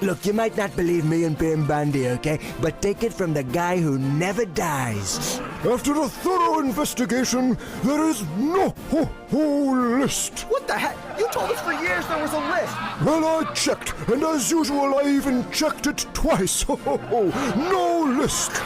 Look, you might not believe me and Bim Bandy, okay? But take it from the guy who never dies. After a thorough investigation, there is no list. What the heck? You told us for years there was a list. Well, I checked, and as usual, I even checked it twice. No list.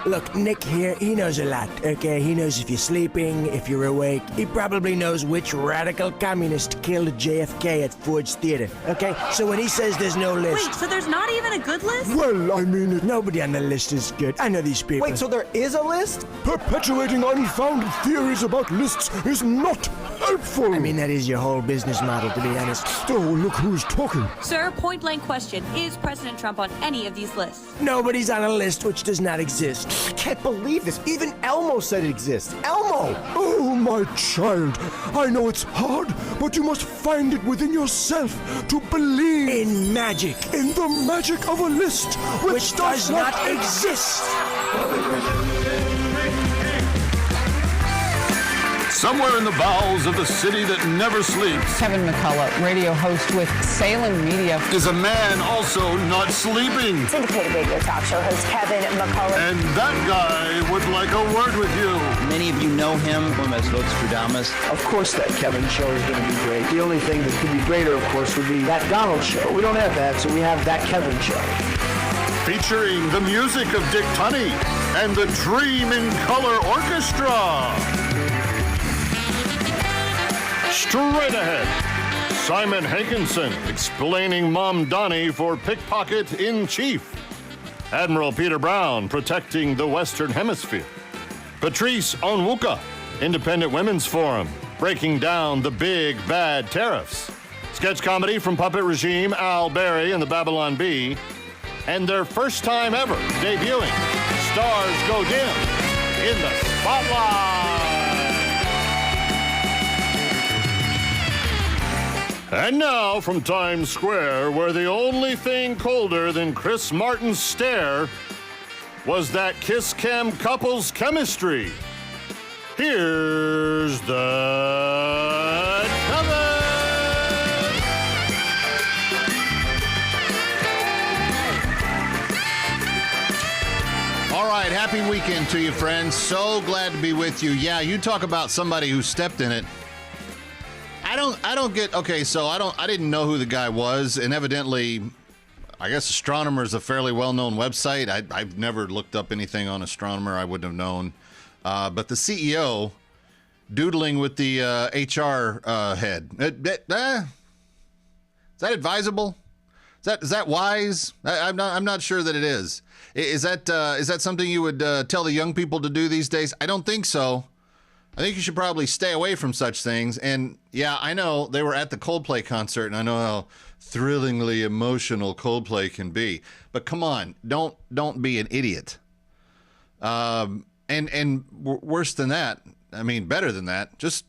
Look, Nick here, he knows a lot, okay? He knows if you're sleeping, if you're awake. He probably knows which radical communist killed JFK at Ford's Theater, okay? So when he says there's no list... Wait, so there's not even a good list? Well, I mean... Nobody on the list is good. I know these people. Wait, so there is a list? Perpetuating unfounded theories about lists is not helpful. I mean, that is your whole business model, to be honest. Oh, look who's talking. Sir, point-blank question. Is President Trump on any of these lists? Nobody's on a list which does not exist. I can't believe this. Even Elmo said it exists. Elmo! Oh, my child, I know it's hard, but you must find it within yourself to believe In magic. in the magic of a list Which does not exist. Somewhere in the bowels of the city that never sleeps Kevin McCullough, radio host with Salem Media. is a man also not sleeping. Syndicated radio talk show host Kevin McCullough. And that guy would like a word with you. Many of you know him as Nostradamus. Of course that Kevin show is going to be great. The only thing that could be greater, of course, would be that Donald show. We don't have that, so we have that Kevin show. Featuring the music of Dick Tunney and the Dream in Color Orchestra. Straight ahead, Simon Hankinson explaining Mom Donnie for pickpocket in chief. Admiral Peter Brown protecting the Western Hemisphere. Patrice Onwuka, Independent Women's Forum, breaking down the big bad tariffs. Sketch comedy from Puppet Regime, Al Berry and the Babylon Bee. And their first time ever debuting, Stars Go Dim in the Spotlight. And now from Times Square, where the only thing colder than Chris Martin's stare was that Kiss Cam couple's chemistry. Here's the cover. All right, happy weekend to you, friends. So glad to be with you. Yeah, you talk about somebody who stepped in it. I don't get, okay, so I didn't know who the guy was, and evidently, I guess Astronomer is a fairly well-known website. I've never looked up anything on Astronomer. I wouldn't have known. But the CEO doodling with the HR head. Is that advisable? Is that wise? I'm not sure that it is. Is that something you would tell the young people to do these days? I don't think so. I think you should probably stay away from such things. And yeah, I know they were at the Coldplay concert, and I know how thrillingly emotional Coldplay can be. But come on, don't be an idiot. And worse than that, I mean, better than that, just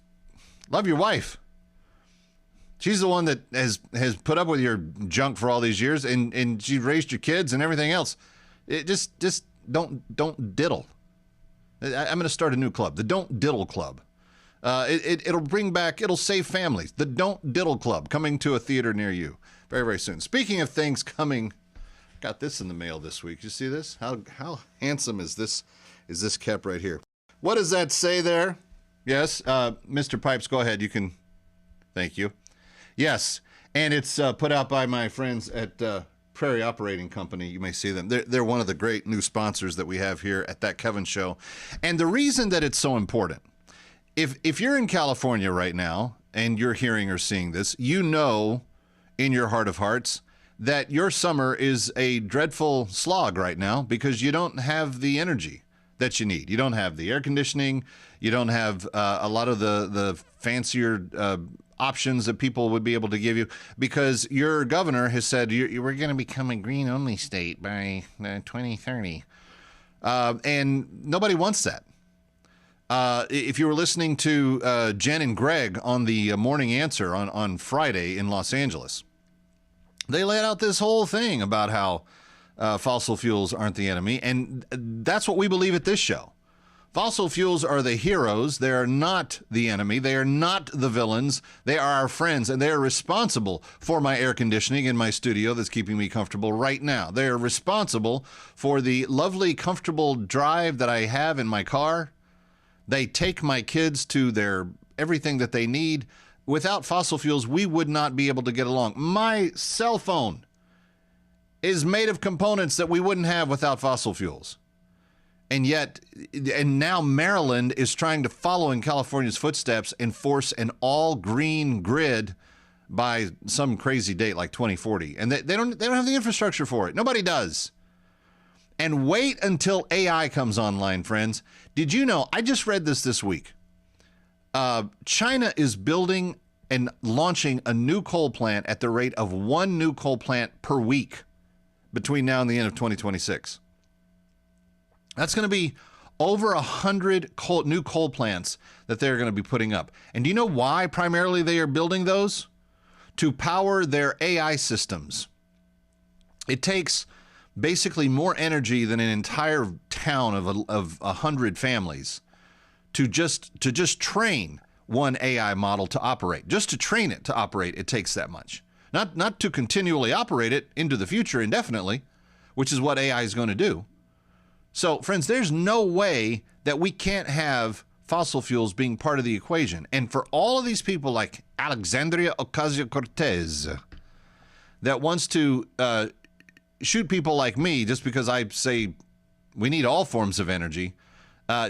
love your wife. She's the one that has put up with your junk for all these years, and she raised your kids and everything else. It just don't diddle. I'm going to start a new club, the Don't Diddle Club. It'll save families. The Don't Diddle Club, coming to a theater near you very, very soon. Speaking of things coming, got this in the mail this week. You see this? How handsome is this cap right here? What does that say there? Yes, Mr. Pipes, go ahead. You can. Thank you. Yes, and it's put out by my friends at Prairie Operating Company. You may see them. They're one of the great new sponsors that we have here at That Kevin Show. And the reason that it's so important, if you're in California right now and you're hearing or seeing this, you know in your heart of hearts that your summer is a dreadful slog right now because you don't have the energy that you need. You don't have the air conditioning. You don't have a lot of the fancier options that people would be able to give you because your governor has said we're going to become a green-only state by 2030. And nobody wants that. If you were listening to Jen and Greg on the Morning Answer on Friday in Los Angeles, they laid out this whole thing about how fossil fuels aren't the enemy. And that's what we believe at this show. Fossil fuels are the heroes. They are not the enemy. They are not the villains. They are our friends, and they are responsible for my air conditioning in my studio that's keeping me comfortable right now. They are responsible for the lovely, comfortable drive that I have in my car. They take my kids to their everything that they need. Without fossil fuels, we would not be able to get along. My cell phone is made of components that we wouldn't have without fossil fuels. And yet, and now Maryland is trying to follow in California's footsteps and force an all-green grid by some crazy date like 2040. And they don't have the infrastructure for it. Nobody does. And wait until AI comes online, friends. Did you know, I just read this week. China is building and launching a new coal plant at the rate of 1 new coal plant per week between now and the end of 2026. That's going to be over 100 new coal plants that they're going to be putting up. And do you know why primarily they are building those? To power their AI systems. It takes basically more energy than an entire town of 100 families to just train one AI model to operate. Just to train it to operate, it takes that much. Not to continually operate it into the future indefinitely, which is what AI is going to do. So, friends, there's no way that we can't have fossil fuels being part of the equation. And for all of these people like Alexandria Ocasio-Cortez that wants to shoot people like me just because I say we need all forms of energy,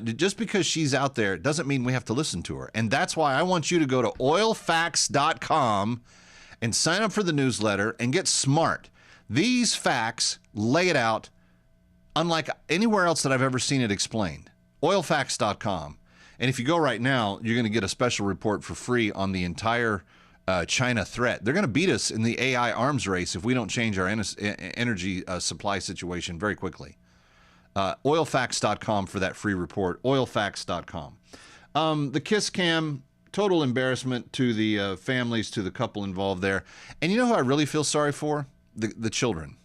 just because she's out there doesn't mean we have to listen to her. And that's why I want you to go to oilfacts.com and sign up for the newsletter and get smart. These facts lay it out unlike anywhere else that I've ever seen it explained. Oilfacts.com. And if you go right now, you're going to get a special report for free on the entire China threat. They're going to beat us in the AI arms race if we don't change our energy supply situation very quickly. Oilfacts.com for that free report. Oilfacts.com. The kiss cam, total embarrassment to the families, to the couple involved there. And you know who I really feel sorry for? The children.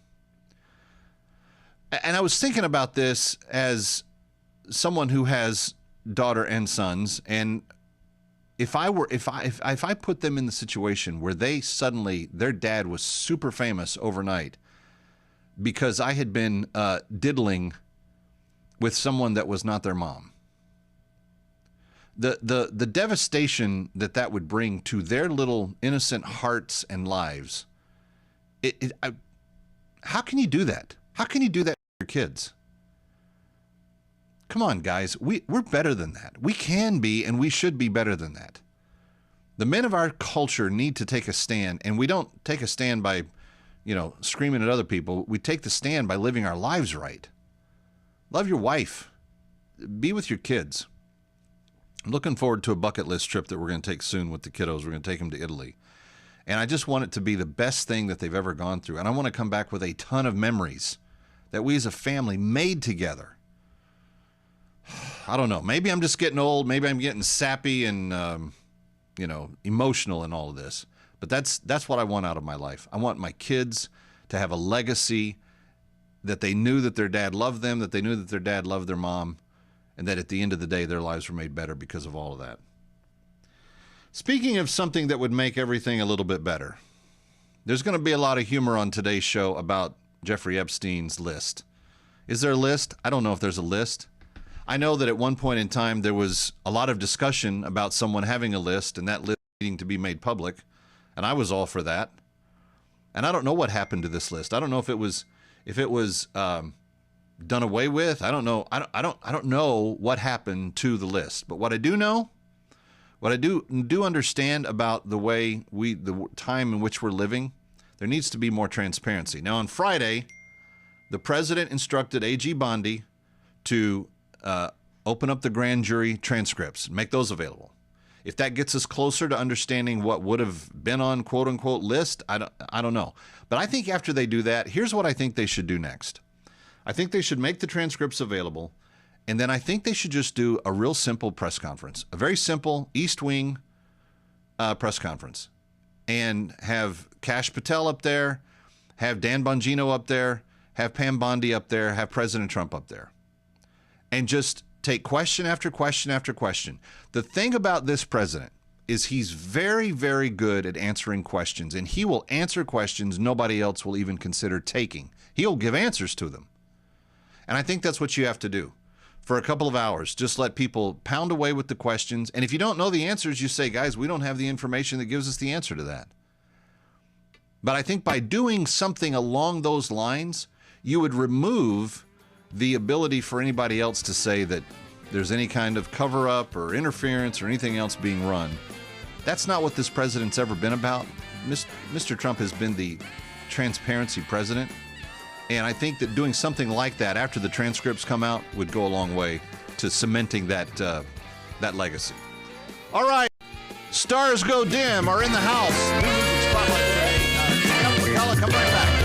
And I was thinking about this as someone who has daughter and sons, and if I put them in the situation where they suddenly, their dad was super famous overnight because I had been diddling with someone that was not their mom, the devastation that would bring to their little innocent hearts and lives. How can you do that? How can you do that to your kids? Come on, guys. We're better than that. We can be, and we should be better than that. The men of our culture need to take a stand, and we don't take a stand by, screaming at other people. We take the stand by living our lives right. Love your wife. Be with your kids. I'm looking forward to a bucket list trip that we're going to take soon with the kiddos. We're going to take them to Italy. And I just want it to be the best thing that they've ever gone through. And I want to come back with a ton of memories that we as a family made together. I don't know. Maybe I'm just getting old. Maybe I'm getting sappy and, emotional in all of this. But that's what I want out of my life. I want my kids to have a legacy that they knew that their dad loved them, that they knew that their dad loved their mom, and that at the end of the day, their lives were made better because of all of that. Speaking of something that would make everything a little bit better, there's going to be a lot of humor on today's show about Jeffrey Epstein's list. Is there a list? I don't know if there's a list. I know that at one point in time, there was a lot of discussion about someone having a list and that list needing to be made public, and I was all for that. And I don't know what happened to this list. I don't know if it was done away with. I don't know. I don't know what happened to the list. But what I do know, what I do understand about the time in which we're living, there needs to be more transparency. Now, on Friday, the president instructed A.G. Bondi to open up the grand jury transcripts and make those available. If that gets us closer to understanding what would have been on quote-unquote list, I don't know. But I think after they do that, here's what I think they should do next. I think they should make the transcripts available, and then I think they should just do a real simple press conference, a very simple East Wing press conference, and have Kash Patel up there, have Dan Bongino up there, have Pam Bondi up there, have President Trump up there, and just take question after question after question. The thing about this president is he's very, very good at answering questions, and he will answer questions nobody else will even consider taking. He'll give answers to them. And I think that's what you have to do. For a couple of hours, just let people pound away with the questions. And if you don't know the answers, you say, guys, we don't have the information that gives us the answer to that. But I think by doing something along those lines, you would remove the ability for anybody else to say that there's any kind of cover-up or interference or anything else being run. That's not what this president's ever been about. Mr. Trump has been the transparency president. And I think that doing something like that after the transcripts come out would go a long way to cementing that legacy. All right, stars go dim are in the house. New music spotlight today. Come right back.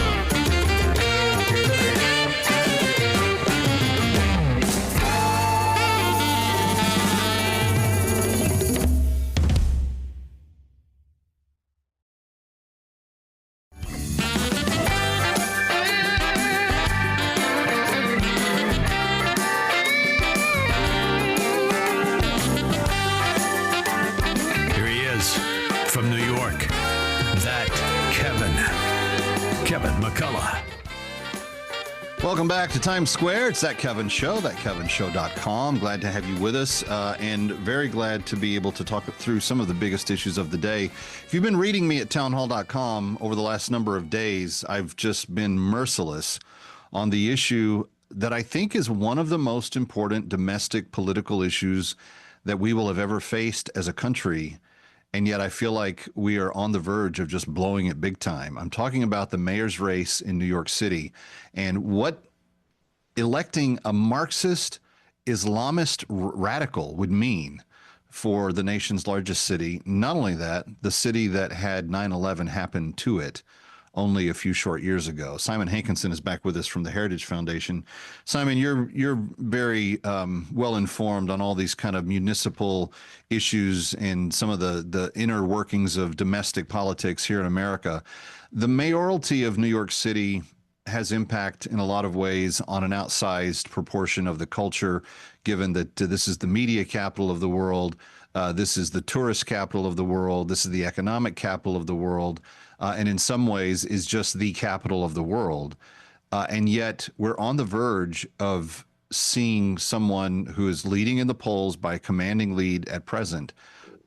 From New York, that Kevin McCullough. Welcome back to Times Square. It's That Kevin Show, thatkevinshow.com. Glad to have you with us, and very glad to be able to talk through some of the biggest issues of the day. If you've been reading me at townhall.com over the last number of days, I've just been merciless on the issue that I think is one of the most important domestic political issues that we will have ever faced as a country. And yet I feel like we are on the verge of just blowing it big time. I'm talking about the mayor's race in New York City and what electing a Marxist Islamist radical would mean for the nation's largest city. Not only that, the city that had 9/11 happen to it only a few short years ago. Simon Hankinson is back with us from the Heritage Foundation. Simon, you're very well informed on all these kind of municipal issues and some of the inner workings of domestic politics here in America. The mayoralty of New York City has impact in a lot of ways on an outsized proportion of the culture, given that this is the media capital of the world. This is the tourist capital of the world. This is the economic capital of the world. And in some ways is just the capital of the world. And yet we're on the verge of seeing someone who is leading in the polls by a commanding lead at present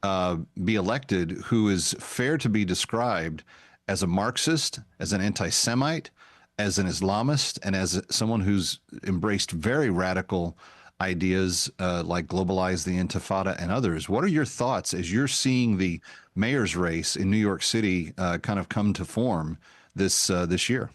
be elected, who is fair to be described as a Marxist, as an anti-Semite, as an Islamist, and as someone who's embraced very radical ideas like globalize the Intifada and others. What are your thoughts as you're seeing the mayor's race in New York City kind of come to form this year?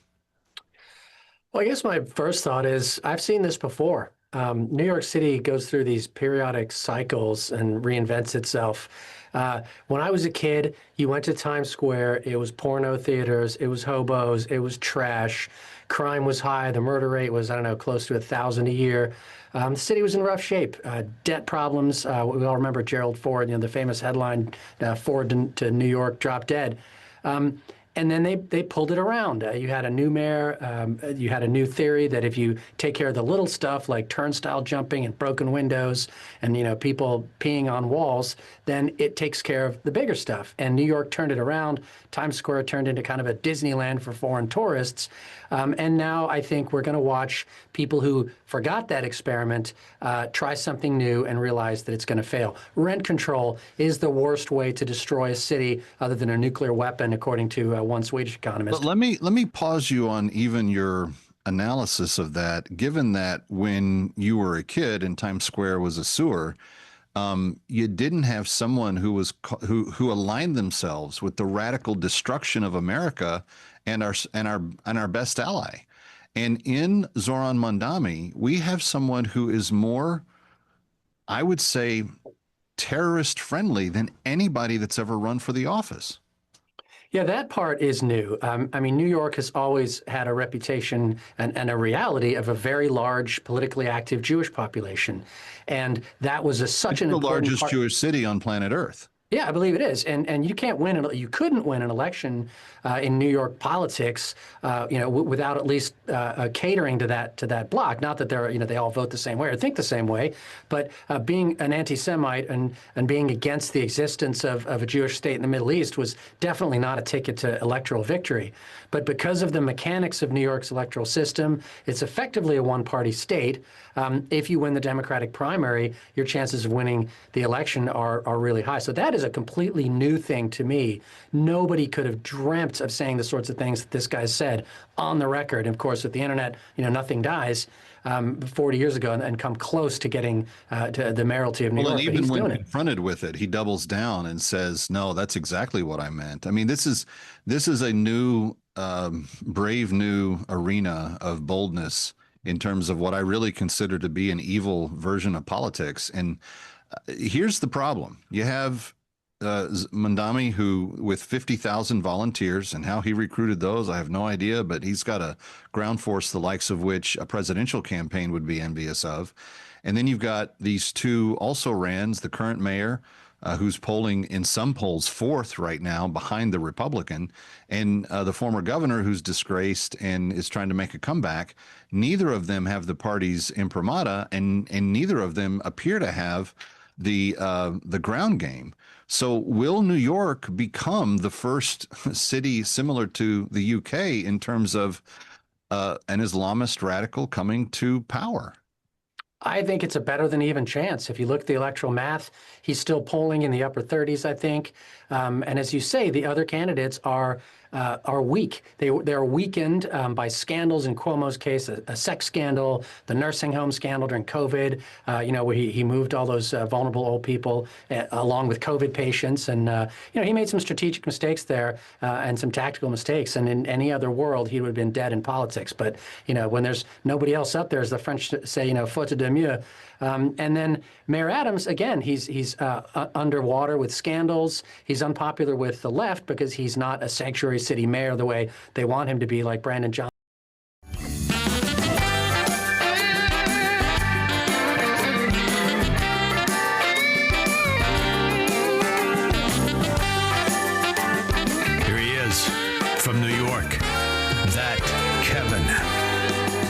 Well, I guess my first thought is I've seen this before. New York City goes through these periodic cycles and reinvents itself. When I was a kid, you went to Times Square, it was porno theaters, it was hobos, it was trash, crime was high, the murder rate was, I don't know, close to 1,000 a year. The city was in rough shape. Debt problems. We all remember Gerald Ford, the famous headline, Ford to New York, drop dead. And then they pulled it around. You had a new mayor. You had a new theory that if you take care of the little stuff like turnstile jumping and broken windows and people peeing on walls, then it takes care of the bigger stuff. And New York turned it around. Times Square turned into kind of a Disneyland for foreign tourists. And now I think we're going to watch people who forgot that experiment try something new and realize that it's going to fail. Rent control is the worst way to destroy a city other than a nuclear weapon, according to one Swedish economist. But let me pause you on even your analysis of that, given that when you were a kid and Times Square was a sewer, you didn't have someone who aligned themselves with the radical destruction of America and our best ally. And in Zoran Mondani, we have someone who is more, I would say, terrorist friendly than anybody that's ever run for the office. Yeah, that part is new. I mean, New York has always had a reputation and a reality of a very large, politically active Jewish population. And that was such an important the largest Jewish city on planet Earth. Yeah, I believe it is, and you can't win. You couldn't win an election in New York politics, without at least catering to that bloc. Not that they all vote the same way or think the same way, but being an anti-Semite and being against the existence of a Jewish state in the Middle East was definitely not a ticket to electoral victory. But because of the mechanics of New York's electoral system, it's effectively a one-party state. If you win the Democratic primary, your chances of winning the election are really high. So that is a completely new thing to me. Nobody could have dreamt of saying the sorts of things that this guy said on the record. And of course, with the internet, nothing dies. 40 years ago and come close to getting to the mayoralty of New York. And even when doing confronted with it, he doubles down and says, "No, that's exactly what I meant." I mean, this is a new, brave new arena of boldness in terms of what I really consider to be an evil version of politics. And here's the problem: you have Mandami, who with 50,000 volunteers, and how he recruited those, I have no idea, but he's got a ground force the likes of which a presidential campaign would be envious of. And then you've got these two also rans, the current mayor, who's polling in some polls fourth right now behind the Republican, and the former governor who's disgraced and is trying to make a comeback. Neither of them have the party's imprimatur, and neither of them appear to have the ground game. So will New York become the first city similar to the UK in terms of an Islamist radical coming to power? I think it's a better than even chance. If you look at the electoral math, he's still polling in the upper 30s, I think. And as you say, the other candidates are weak. They're weakened by scandals. In Cuomo's case, a sex scandal, the nursing home scandal during COVID, where he moved all those vulnerable old people along with COVID patients. And, he made some strategic mistakes there and some tactical mistakes. And in any other world, he would have been dead in politics. But, when there's nobody else up there, as the French say, faute de mieux. And then Mayor Adams, again, he's underwater with scandals. He's unpopular with the left because he's not a sanctuary city mayor the way they want him to be, like Brandon Johnson. Here he is from New York, that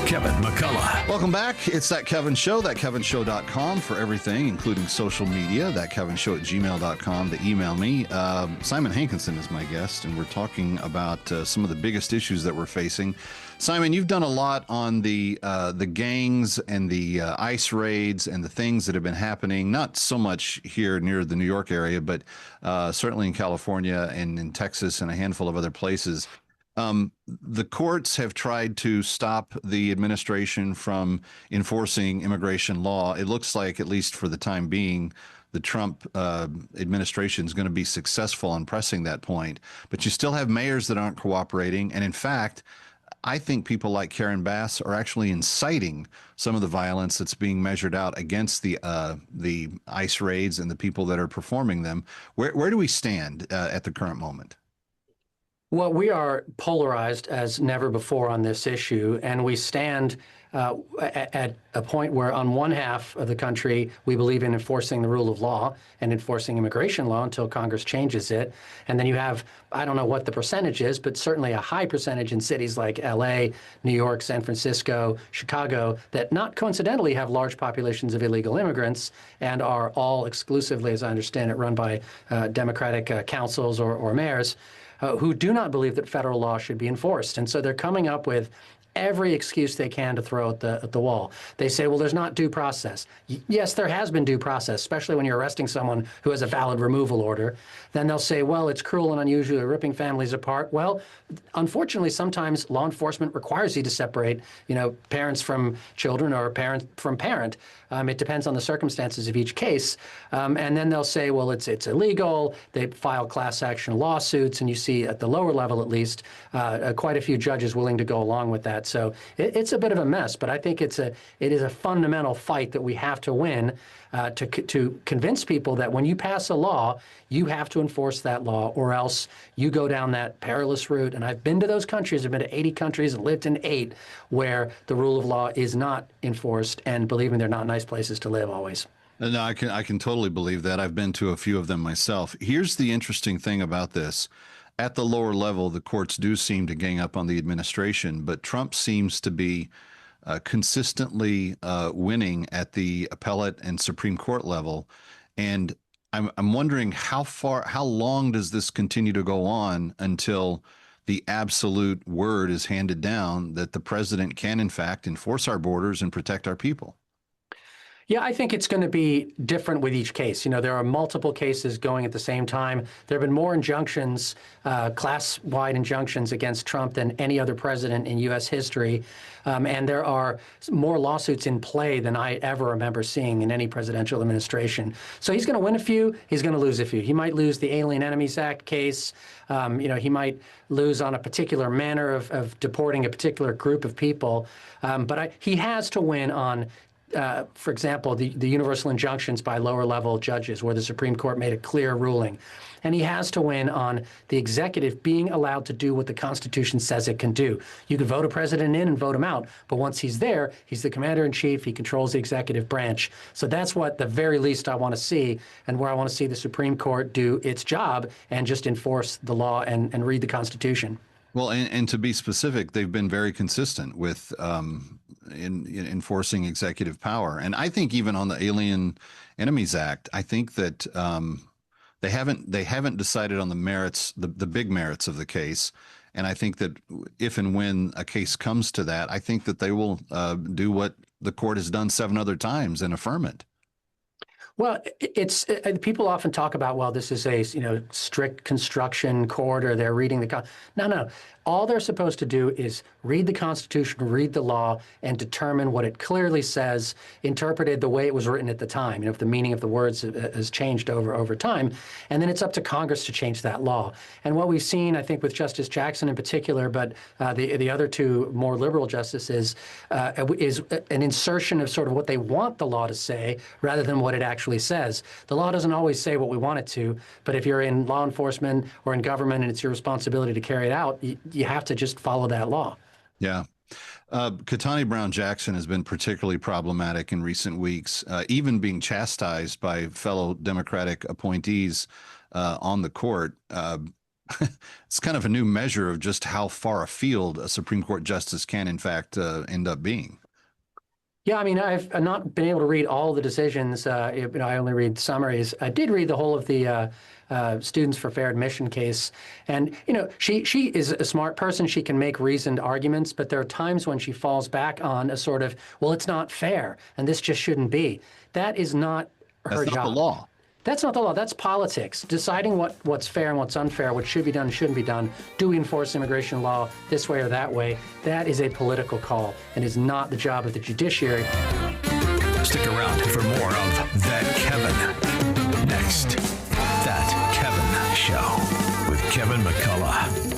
Kevin McCullough. Welcome back. It's That Kevin Show, thatkevinshow.com for everything, including social media, thatkevinshow@gmail.com to email me. Simon Hankinson is my guest, and we're talking about some of the biggest issues that we're facing. Simon, you've done a lot on the gangs and the ICE raids and the things that have been happening, not so much here near the New York area, but certainly in California and in Texas and a handful of other places. The courts have tried to stop the administration from enforcing immigration law. It looks like, at least for the time being, the Trump administration is going to be successful in pressing that point. But you still have mayors that aren't cooperating. And in fact, I think people like Karen Bass are actually inciting some of the violence that's being measured out against the ICE raids and the people that are performing them. Where do we stand at the current moment? Well, we are polarized as never before on this issue, and we stand at a point where on one half of the country, we believe in enforcing the rule of law and enforcing immigration law until Congress changes it. And then you have, I don't know what the percentage is, but certainly a high percentage in cities like LA, New York, San Francisco, Chicago, that not coincidentally have large populations of illegal immigrants and are all exclusively, as I understand it, run by Democratic councils or mayors. Who do not believe that federal law should be enforced. And so they're coming up with every excuse they can to throw at the wall. They say, well, there's not due process. Yes, there has been due process, especially when you're arresting someone who has a valid removal order. Then they'll say, well, it's cruel and unusual, ripping families apart. Well, unfortunately, sometimes law enforcement requires you to separate, parents from children or parent from parent. It depends on the circumstances of each case. And then they'll say, well, it's illegal. They file class action lawsuits, and you see at the lower level, at least, quite a few judges willing to go along with that. So it's a bit of a mess, but I think it is a fundamental fight that we have to win to convince people that when you pass a law, you have to enforce that law, or else you go down that perilous route. And I've been to those countries. I've been to 80 countries and lived in 8 where the rule of law is not enforced, and believe me, they're not nice places to live always. No, I can totally believe that. I've been to a few of them myself. Here's the interesting thing about this. At the lower level, the courts do seem to gang up on the administration, but Trump seems to be consistently winning at the appellate and Supreme Court level. And I'm wondering how long does this continue to go on until the absolute word is handed down that the president can, in fact, enforce our borders and protect our people? Yeah, I think it's going to be different with each case. You know, there are multiple cases going at the same time. There have been more injunctions, class-wide injunctions against Trump than any other president in U.S. history. And there are more lawsuits in play than I ever remember seeing in any presidential administration. So he's going to win a few, he's going to lose a few. He might lose the Alien Enemies Act case. He might lose on a particular manner of deporting a particular group of people. But he has to win on for example, the universal injunctions by lower-level judges, where the Supreme Court made a clear ruling. And he has to win on the executive being allowed to do what the Constitution says it can do. You can vote a president in and vote him out, but once he's there, he's the commander-in-chief, he controls the executive branch. So that's what, the very least, I want to see, and where I want to see the Supreme Court do its job and just enforce the law and read the Constitution. Well, and to be specific, they've been very consistent with in enforcing executive power. And I think even on the Alien Enemies Act, I think that they haven't decided on the merits, the big merits of the case. And I think that if and when a case comes to that, I think that they will do what the court has done 7 other times and affirm it. Well, people often talk about, well, this is a strict construction court, or they're reading the no. All they're supposed to do is read the Constitution, read the law, and determine what it clearly says, interpreted the way it was written at the time. If the meaning of the words has changed over time, and then it's up to Congress to change that law. And what we've seen, I think, with Justice Jackson in particular, but the other 2 more liberal justices, is an insertion of sort of what they want the law to say rather than what it actually says. The law doesn't always say what we want it to, but if you're in law enforcement or in government and it's your responsibility to carry it out, you have to just follow that law. Yeah. Ketanji Brown Jackson has been particularly problematic in recent weeks, even being chastised by fellow Democratic appointees on the court. It's kind of a new measure of just how far afield a Supreme Court justice can, in fact, end up being. Yeah, I mean, I've not been able to read all the decisions. I only read summaries. I did read the whole of the Students for Fair Admission case. And, she is a smart person. She can make reasoned arguments, but there are times when she falls back on a sort of, well, it's not fair, and this just shouldn't be. That is not her job. That's not the law. That's not the law. That's politics. Deciding what's fair and what's unfair, what should be done and shouldn't be done. Do we enforce immigration law this way or that way? That is a political call and is not the job of the judiciary. Stick around for more of That Kevin. Next, That Kevin Show with Kevin McCullough.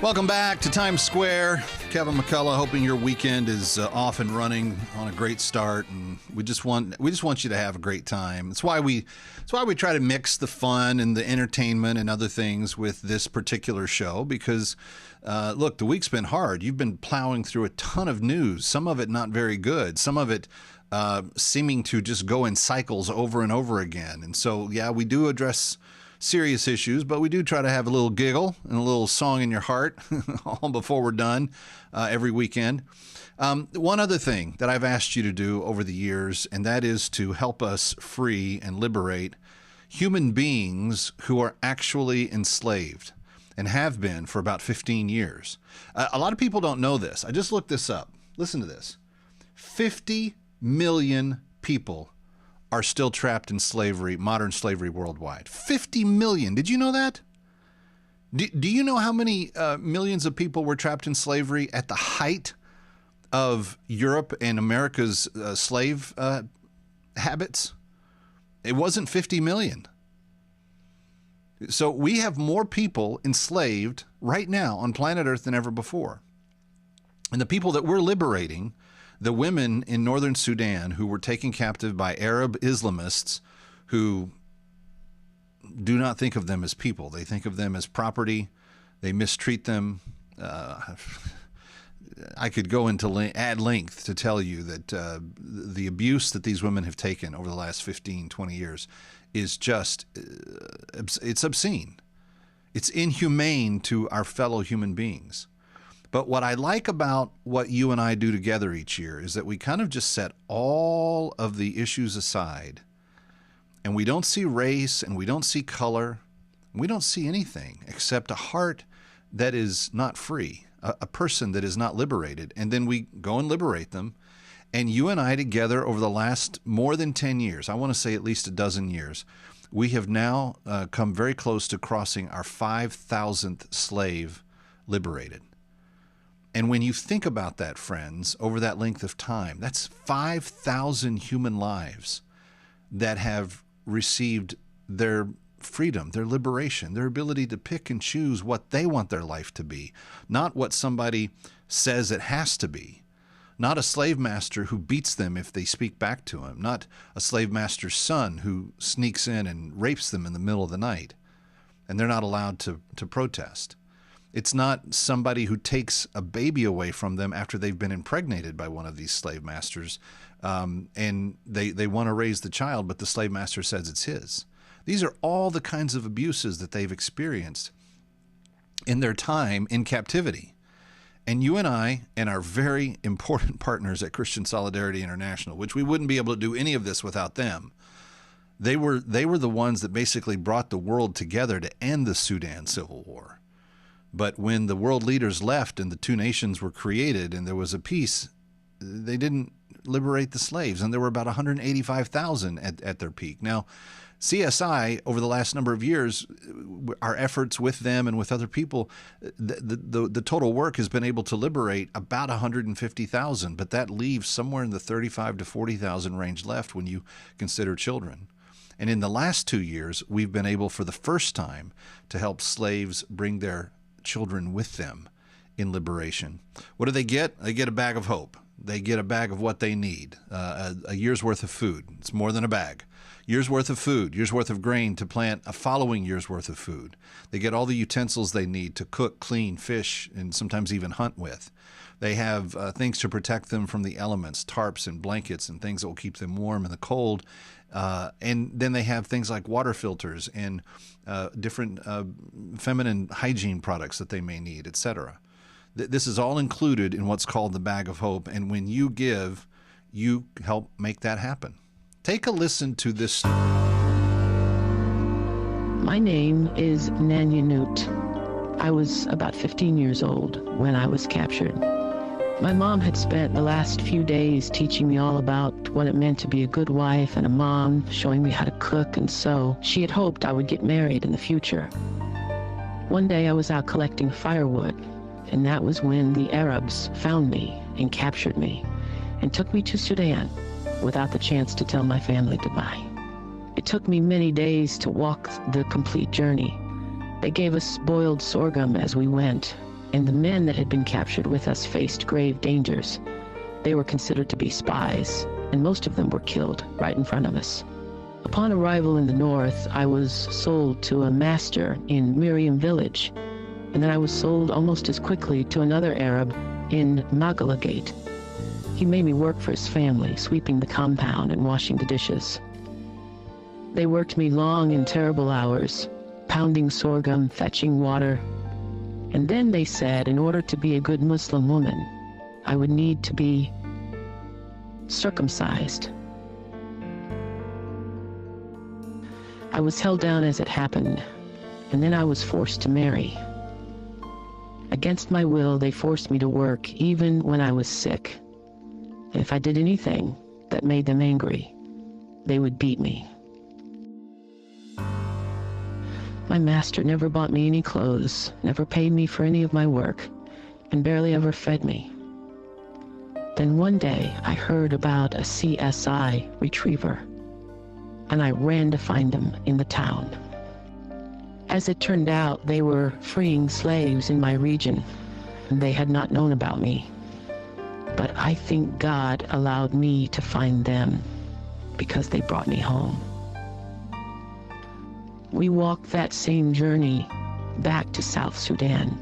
Welcome back to Times Square. Kevin McCullough, hoping your weekend is off and running on a great start, and we just want you to have a great time. That's why we try to mix the fun and the entertainment and other things with this particular show, because look, the week's been hard. You've been plowing through a ton of news, some of it not very good, some of it seeming to just go in cycles over and over again. And so, yeah, we do address serious issues, but we do try to have a little giggle and a little song in your heart all before we're done every weekend. One other thing that I've asked you to do over the years, and that is to help us free and liberate human beings who are actually enslaved and have been for about 15 years. A lot of people don't know this. I just looked this up. Listen to this. 50 million people are still trapped in slavery, modern slavery worldwide. 50 million. Did you know that? Do you know how many millions of people were trapped in slavery at the height of Europe and America's slave habits? It wasn't 50 million. So we have more people enslaved right now on planet Earth than ever before. And the people that we're liberating, the women in northern Sudan who were taken captive by Arab Islamists who do not think of them as people. They think of them as property. They mistreat them. I could go into at length to tell you that the abuse that these women have taken over the last 15, 20 years is just, it's obscene. It's inhumane to our fellow human beings. But what I like about what you and I do together each year is that we kind of just set all of the issues aside, and we don't see race, and we don't see color, and we don't see anything except a heart that is not free, a person that is not liberated. And then we go and liberate them. And you and I together over the last more than 10 years, I want to say at least a dozen years, we have now come very close to crossing our 5,000th slave liberated. And when you think about that, friends, over that length of time, that's 5,000 human lives that have received their freedom, their liberation, their ability to pick and choose what they want their life to be, not what somebody says it has to be. Not a slave master who beats them if they speak back to him, not a slave master's son who sneaks in and rapes them in the middle of the night, and they're not allowed to protest. It's not somebody who takes a baby away from them after they've been impregnated by one of these slave masters, and they want to raise the child, but the slave master says it's his. These are all the kinds of abuses that they've experienced in their time in captivity. And you and I and our very important partners at Christian Solidarity International, which we wouldn't be able to do any of this without them, they were the ones that basically brought the world together to end the Sudan Civil War. But when the world leaders left and the two nations were created and there was a peace, they didn't liberate the slaves. And there were about 185,000 at their peak. Now, CSI, over the last number of years, our efforts with them and with other people, the total work has been able to liberate about 150,000, but that leaves somewhere in the 35 to 40,000 range left when you consider children. And in the last 2 years, we've been able for the first time to help slaves bring their children with them in liberation. What do they get? They get a bag of hope. They get a bag of what they need, a year's worth of food. It's more than a bag. Year's worth of food, year's worth of grain to plant a following year's worth of food. They get all the utensils they need to cook, clean, fish, and sometimes even hunt with. They have things to protect them from the elements, tarps and blankets and things that will keep them warm in the cold. And then they have things like water filters and different feminine hygiene products that they may need, etc. This is all included in what's called the Bag of Hope. And when you give, you help make that happen. Take a listen to this. My name is Nanya Newt. I was about 15 years old when I was captured. My mom had spent the last few days teaching me all about what it meant to be a good wife and a mom, showing me how to cook and sew. She had hoped I would get married in the future. One day I was out collecting firewood, and that was when the Arabs found me and captured me and took me to Sudan without the chance to tell my family goodbye. It took me many days to walk the complete journey. They gave us boiled sorghum as we went, and the men that had been captured with us faced grave dangers. They were considered to be spies, and most of them were killed right in front of us. Upon arrival in the north, I was sold to a master in Miriam village, and then I was sold almost as quickly to another Arab in Magalagate. He made me work for his family, sweeping the compound and washing the dishes. They worked me long and terrible hours, pounding sorghum, fetching water. And then they said, in order to be a good Muslim woman, I would need to be circumcised. I was held down as it happened, and then I was forced to marry. Against my will, they forced me to work, even when I was sick. And if I did anything that made them angry, they would beat me. My master never bought me any clothes, never paid me for any of my work, and barely ever fed me. Then one day, I heard about a CSI retriever, and I ran to find him in the town. As it turned out, they were freeing slaves in my region, and they had not known about me. But I think God allowed me to find them because they brought me home. We walked that same journey back to South Sudan.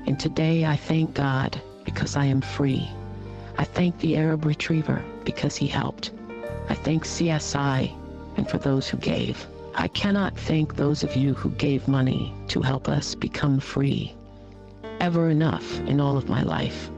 And today I thank God because I am free. I thank the Arab retriever because he helped. I thank CSI and for those who gave. I cannot thank those of you who gave money to help us become free ever enough in all of my life.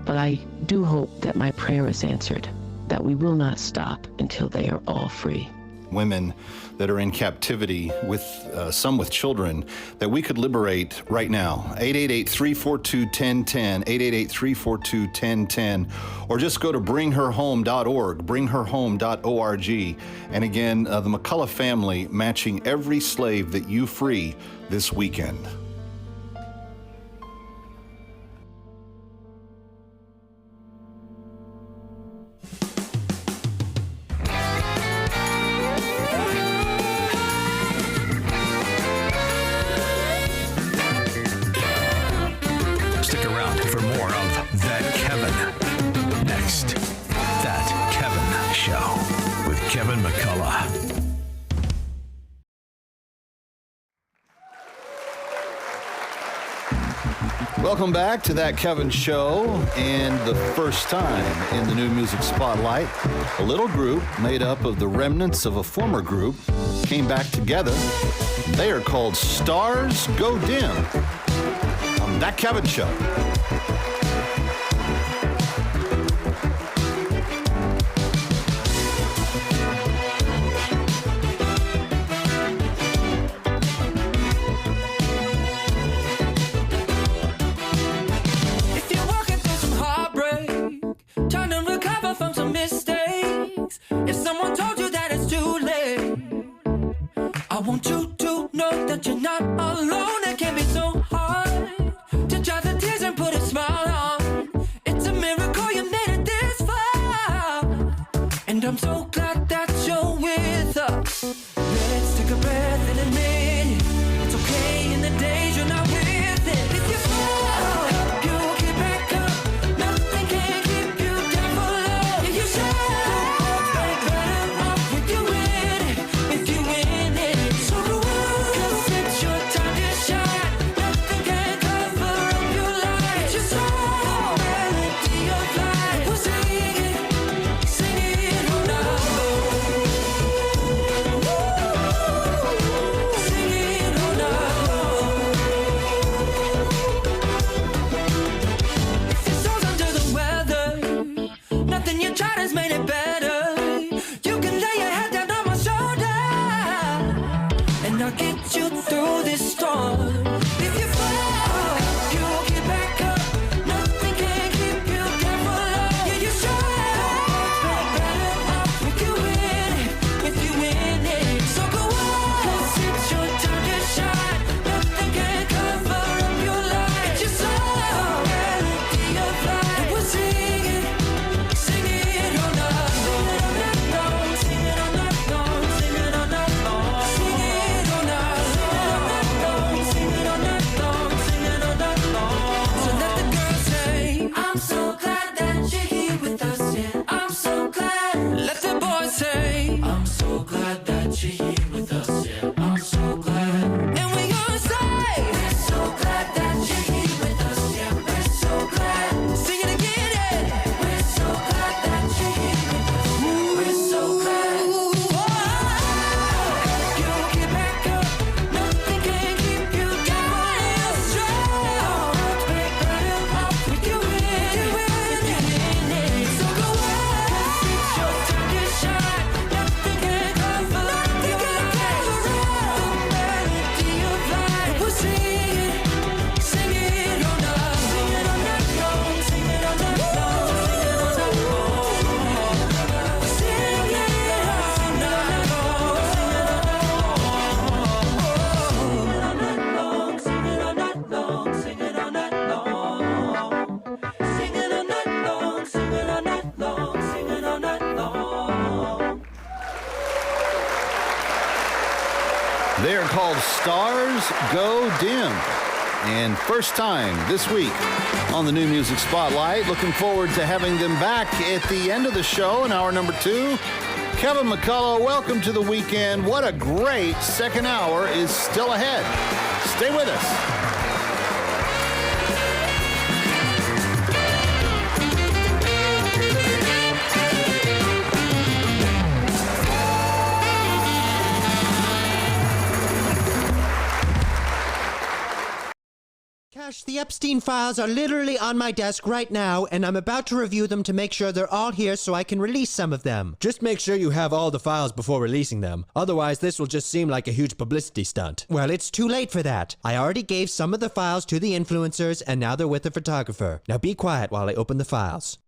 But I do hope that my prayer is answered, that we will not stop until they are all free. Women that are in captivity, with some with children, that we could liberate right now. 888-342-1010, 888-342-1010, or just go to bringherhome.org, bringherhome.org. And again, the McCullough family matching every slave that you free this weekend. Kevin McCullough. Welcome back to That Kevin Show, and the first time in the New Music Spotlight, a little group made up of the remnants of a former group came back together. They are called Stars Go Dim on That Kevin Show. I want you to know that you're not alone. It can be so hard to dry the tears and put it They are called Stars Go Dim. And first time this week on the New Music Spotlight. Looking forward to having them back at the end of the show in hour number 2. Kevin McCullough, welcome to the weekend. What a great second hour is still ahead. Stay with us. The Epstein files are literally on my desk right now, and I'm about to review them to make sure they're all here so I can release some of them. Just make sure you have all the files before releasing them. Otherwise, this will just seem like a huge publicity stunt. Well, it's too late for that. I already gave some of the files to the influencers, and now they're with the photographer. Now be quiet while I open the files.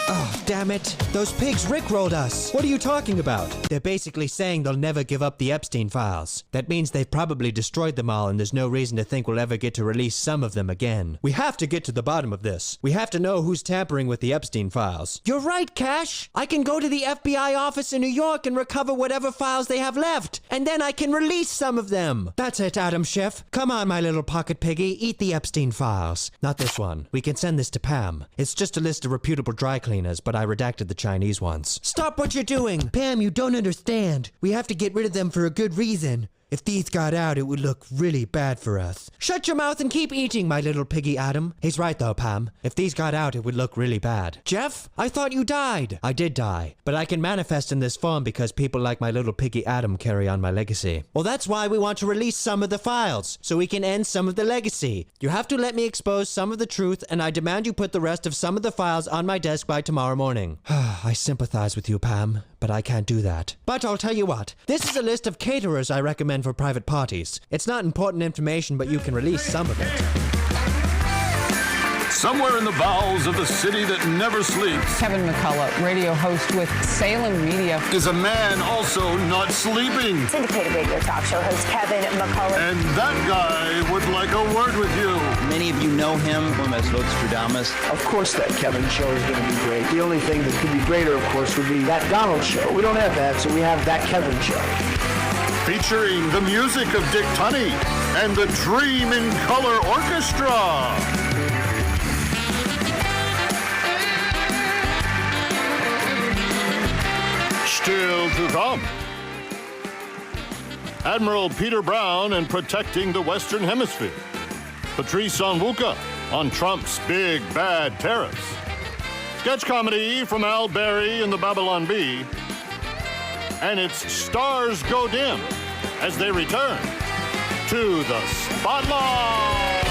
Oh, damn it. Those pigs rickrolled us. What are you talking about? They're basically saying they'll never give up the Epstein files. That means they've probably destroyed them all, and there's no reason to think we'll ever get to release some of them again. We have to get to the bottom of this. We have to know who's tampering with the Epstein files. You're right, Cash. I can go to the FBI office in New York and recover whatever files they have left, and then I can release some of them. That's it, Adam Schiff. Come on, my little pocket piggy. Eat the Epstein files. Not this one. We can send this to Pam. It's just a list of reputable dry cleaners, but I redacted the Chinese ones. Stop what you're doing! Pam, you don't understand. We have to get rid of them for a good reason. If these got out, it would look really bad for us. Shut your mouth and keep eating, my little piggy Adam. He's right though, Pam. If these got out, it would look really bad. Jeff, I thought you died. I did die, but I can manifest in this form because people like my little piggy Adam carry on my legacy. Well, that's why we want to release some of the files, so we can end some of the legacy. You have to let me expose some of the truth, and I demand you put the rest of some of the files on my desk by tomorrow morning. I sympathize with you, Pam, but I can't do that. But I'll tell you what, this is a list of caterers I recommend for private parties. It's not important information, but you can release some of it. Somewhere in the bowels of the city that never sleeps, Kevin McCullough, radio host with Salem Media, is a man also not sleeping. Syndicated radio talk show host Kevin McCullough. And that guy would like a word with you. Many of you know him as Nostradamus. Of course that Kevin show is going to be great. The only thing that could be greater, of course, would be that Donald show. We don't have that, so we have that Kevin show. Featuring the music of Dick Tunney and the Dream in Color Orchestra. Still to come, Admiral Peter Brown and protecting the Western Hemisphere. Patrice Onwuka on Trump's big bad tariffs. Sketch comedy from Al Berry and the Babylon Bee. And its Stars Go Dim as they return to the Spotlight.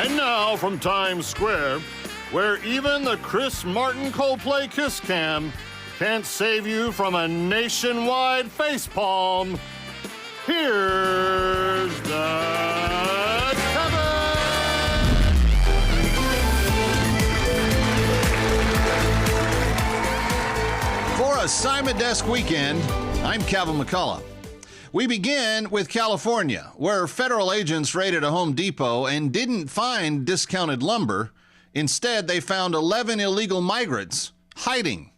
And now from Times Square, where even the Chris Martin Coldplay Kiss Cam can't save you from a nationwide facepalm, here's the Kevin! For a Simon Desk weekend, I'm Kevin McCullough. We begin with California, where federal agents raided a Home Depot and didn't find discounted lumber. Instead, they found 11 illegal migrants hiding.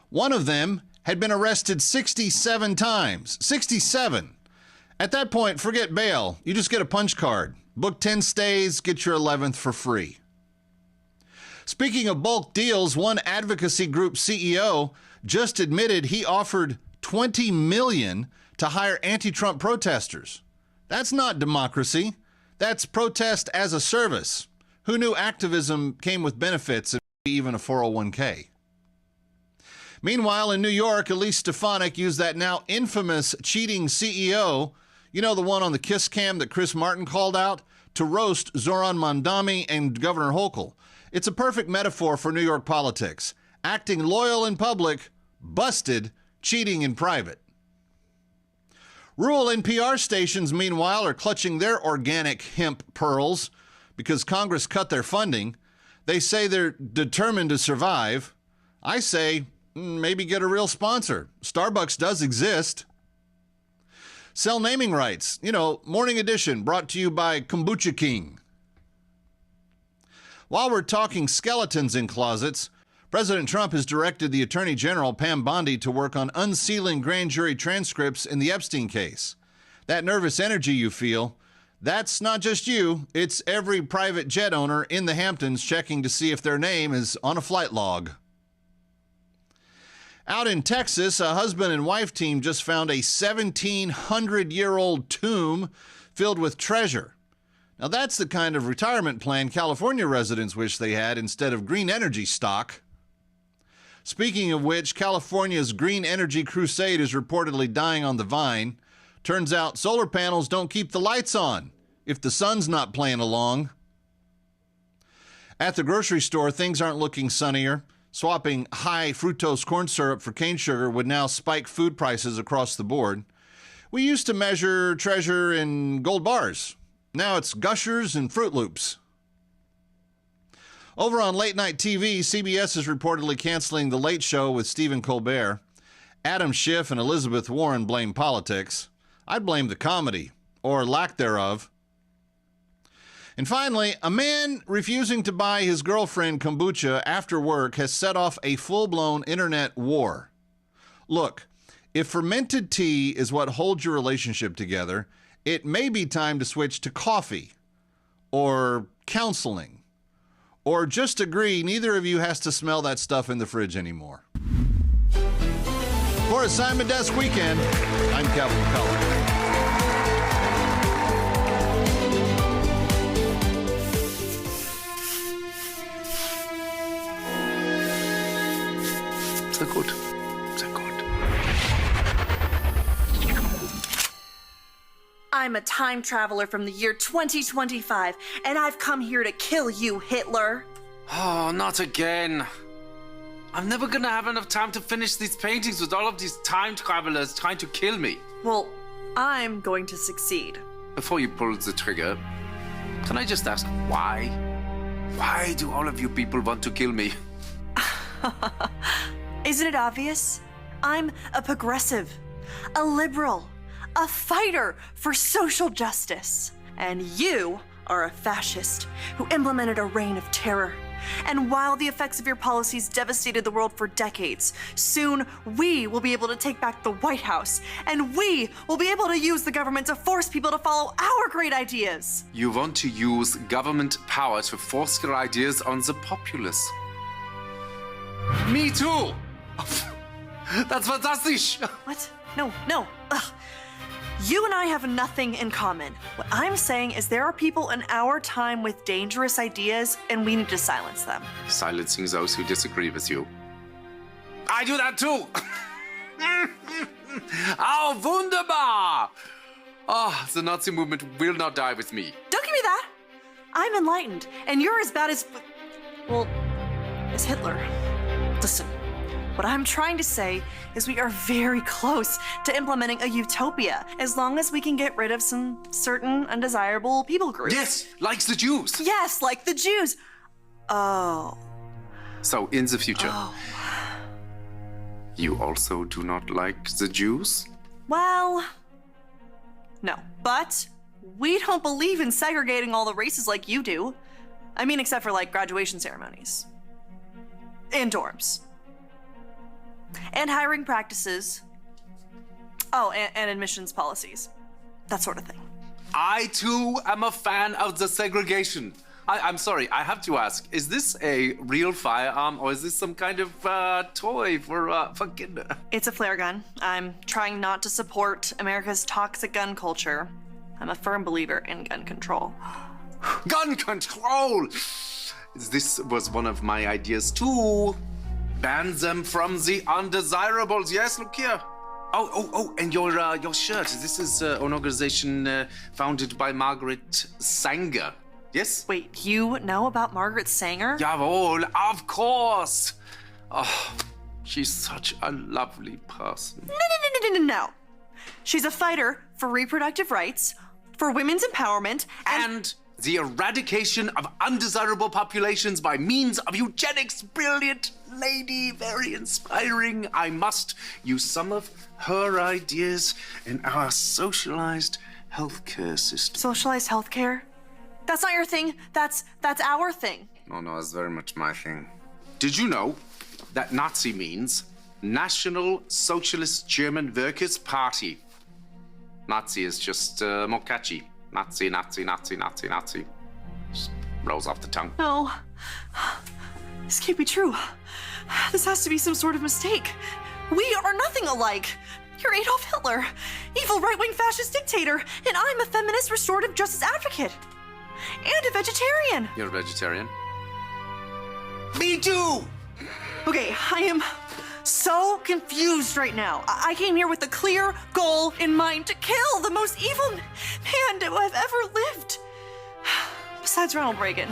One of them had been arrested 67 times. 67. At that point, forget bail. You just get a punch card. Book 10 stays, get your 11th for free. Speaking of bulk deals, one advocacy group CEO just admitted he offered $20 million to hire anti-Trump protesters. That's not democracy. That's protest as a service. Who knew activism came with benefits and even a 401k? Meanwhile, in New York, Elise Stefanik used that now infamous cheating CEO, you know, the one on the kiss cam that Chris Martin called out, to roast Zoran Mandami and Governor Hochul. It's a perfect metaphor for New York politics. Acting loyal in public, busted, cheating in private. Rural NPR stations, meanwhile, are clutching their organic hemp pearls because Congress cut their funding. They say they're determined to survive. I say, maybe get a real sponsor. Starbucks does exist. Sell naming rights. You know, Morning Edition, brought to you by Kombucha King. While we're talking skeletons in closets, President Trump has directed the Attorney General, Pam Bondi, to work on unsealing grand jury transcripts in the Epstein case. That nervous energy you feel, that's not just you. It's every private jet owner in the Hamptons checking to see if their name is on a flight log. Out in Texas, a husband and wife team just found a 1,700-year-old tomb filled with treasure. Now, that's the kind of retirement plan California residents wish they had instead of green energy stock. Speaking of which, California's green energy crusade is reportedly dying on the vine. Turns out solar panels don't keep the lights on if the sun's not playing along. At the grocery store, things aren't looking sunnier. Swapping high fructose corn syrup for cane sugar would now spike food prices across the board. We used to measure treasure in gold bars. Now it's Gushers and Fruit Loops. Over on late night TV, CBS is reportedly canceling The Late Show with Stephen Colbert. Adam Schiff and Elizabeth Warren blame politics. I'd blame the comedy, or lack thereof. And finally, a man refusing to buy his girlfriend kombucha after work has set off a full-blown internet war. Look, if fermented tea is what holds your relationship together, it may be time to switch to coffee, or counseling, or just agree neither of you has to smell that stuff in the fridge anymore. For Assignment Desk Weekend, I'm Kevin McCullough. Sehr gut. Sehr gut. I'm a time traveler from the year 2025, and I've come here to kill you, Hitler. Oh, not again. I'm never gonna have enough time to finish these paintings with all of these time travelers trying to kill me. Well, I'm going to succeed. Before you pull the trigger, can I just ask why? Why do all of you people want to kill me? Isn't it obvious? I'm a progressive, a liberal, a fighter for social justice. And you are a fascist who implemented a reign of terror. And while the effects of your policies devastated the world for decades, soon we will be able to take back the White House, and we will be able to use the government to force people to follow our great ideas. You want to use government power to force your ideas on the populace. Me too! That's fantastic! What? No. Ugh. You and I have nothing in common. What I'm saying is there are people in our time with dangerous ideas, and we need to silence them. Silencing those who disagree with you. I do that too! Oh, wunderbar! Oh, the Nazi movement will not die with me. Don't give me that! I'm enlightened, and you're as bad as... well, as Hitler. Listen, what I'm trying to say is we are very close to implementing a utopia, as long as we can get rid of some certain undesirable people groups. Yes, like the Jews. Yes, like the Jews. Oh. So, in the future, you also do not like the Jews? Well, no. But we don't believe in segregating all the races like you do. I mean, except for, like, graduation ceremonies. And dorms. And hiring practices. Oh, and admissions policies. That sort of thing. I, too, am a fan of the segregation. I'm sorry, I have to ask, is this a real firearm or is this some kind of toy for kids? It's a flare gun. I'm trying not to support America's toxic gun culture. I'm a firm believer in gun control. Gun control! This was one of my ideas, too. Ban them from the undesirables. Yes, look here. Oh, and your shirt. This is an organization founded by Margaret Sanger. Yes? Wait, you know about Margaret Sanger? Jawohl, of course. Oh, she's such a lovely person. No. She's a fighter for reproductive rights, for women's empowerment, and the eradication of undesirable populations by means of eugenics. Brilliant lady, very inspiring. I must use some of her ideas in our socialized healthcare system. Socialized healthcare? That's not your thing. That's our thing. No, it's very much my thing. Did you know that Nazi means National Socialist German Workers' Party? Nazi is just more catchy. Nazi, Nazi, Nazi, Nazi, Nazi. Just rolls off the tongue. No. This can't be true. This has to be some sort of mistake. We are nothing alike. You're Adolf Hitler, evil right-wing fascist dictator, and I'm a feminist restorative justice advocate. And a vegetarian. You're a vegetarian? Me too! Okay, I am so confused right now. I came here with a clear goal in mind to kill the most evil man who I've ever lived. Besides Ronald Reagan.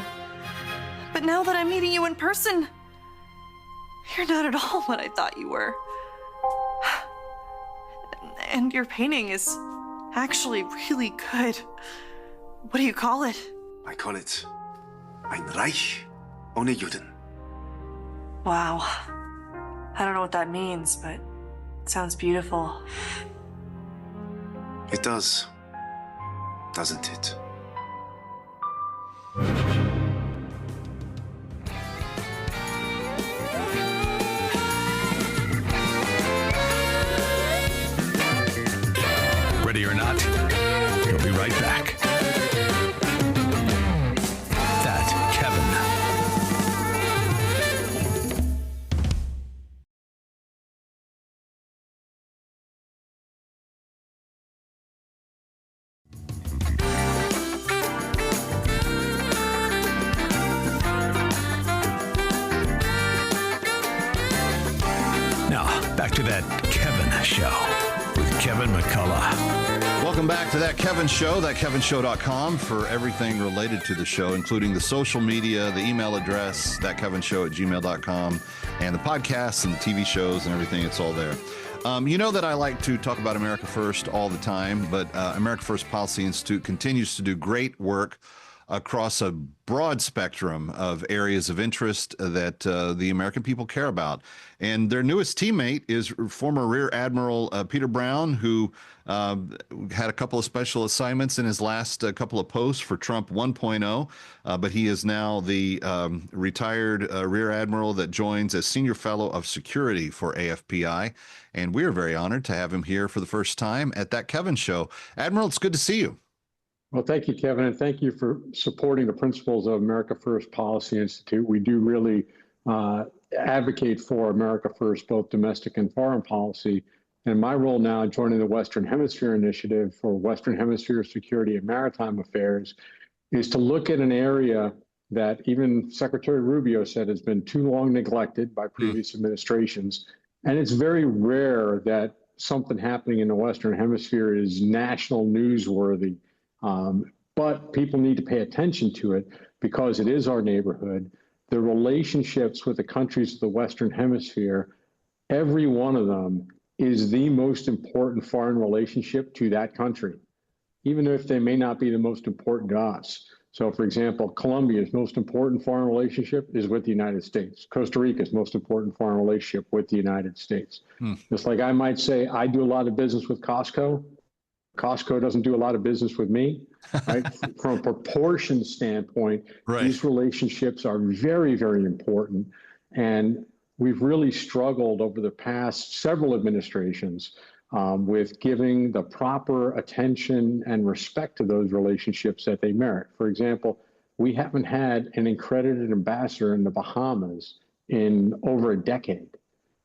But now that I'm meeting you in person, you're not at all what I thought you were. And your painting is actually really good. What do you call it? I call it Ein Reich ohne Juden. Wow. I don't know what that means, but it sounds beautiful. It does, doesn't it? Ready or not, we'll be right back. That Kevin. Now, back to That Kevin Show with Kevin McCullough. Welcome back to That Kevin Show, thatkevinshow.com for everything related to the show, including the social media, the email address, thatkevinshow@gmail.com, and the podcasts and the TV shows and everything. It's all there. You know that I like to talk about America First all the time, but America First Policy Institute continues to do great work across a broad spectrum of areas of interest that the American people care about. And their newest teammate is former Rear Admiral Peter Brown, who had a couple of special assignments in his last couple of posts for Trump 1.0, but he is now the retired Rear Admiral that joins as Senior Fellow of Security for AFPI. And we're very honored to have him here for the first time at That Kevin Show. Admiral, it's good to see you. Well, thank you, Kevin, and thank you for supporting the principles of America First Policy Institute. We do really advocate for America First, both domestic and foreign policy. And my role now, joining the Western Hemisphere Initiative for Western Hemisphere Security and Maritime Affairs, is to look at an area that even Secretary Rubio said has been too long neglected by previous administrations. And it's very rare that something happening in the Western Hemisphere is national newsworthy. But people need to pay attention to it because it is our neighborhood. The relationships with the countries of the Western Hemisphere, every one of them is the most important foreign relationship to that country, even if they may not be the most important to us. So, for example, Colombia's most important foreign relationship is with the United States. Costa Rica's most important foreign relationship with the United States. Just like I might say, I do a lot of business with Costco. Costco doesn't do a lot of business with me, right? From a proportion standpoint, these relationships are very, very important. And we've really struggled over the past several administrations with giving the proper attention and respect to those relationships that they merit. For example, we haven't had an accredited ambassador in the Bahamas in over a decade.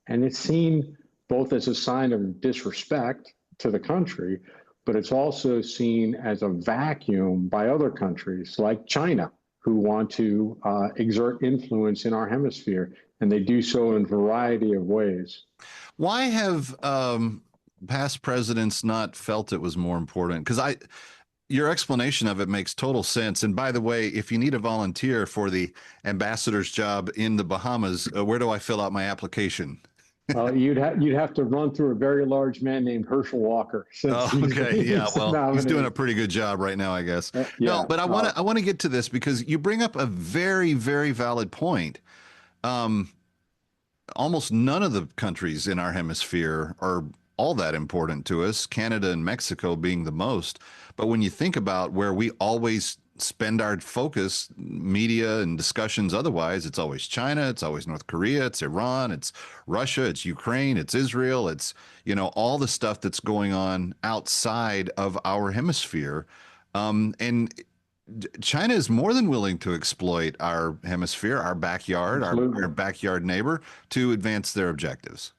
And it's seen both as a sign of disrespect to the country, but it's also seen as a vacuum by other countries like China, who want to exert influence in our hemisphere, and they do so in a variety of ways. Why have past presidents not felt it was more important? Because your explanation of it makes total sense. And by the way, if you need a volunteer for the ambassador's job in the Bahamas, where do I fill out my application? You'd have to run through a very large man named Herschel Walker. Okay, yeah, well, he's doing a pretty good job right now, I guess. No, but I want to get to this because you bring up a very, very valid point. Almost none of the countries in our hemisphere are all that important to us, Canada and Mexico being the most. But when you think about where we always spend our focus, media and discussions otherwise, it's always China, it's always North Korea, it's Iran, it's Russia, it's Ukraine, it's Israel, it's, all the stuff that's going on outside of our hemisphere. And China is more than willing to exploit our hemisphere, our backyard, our backyard neighbor, to advance their objectives.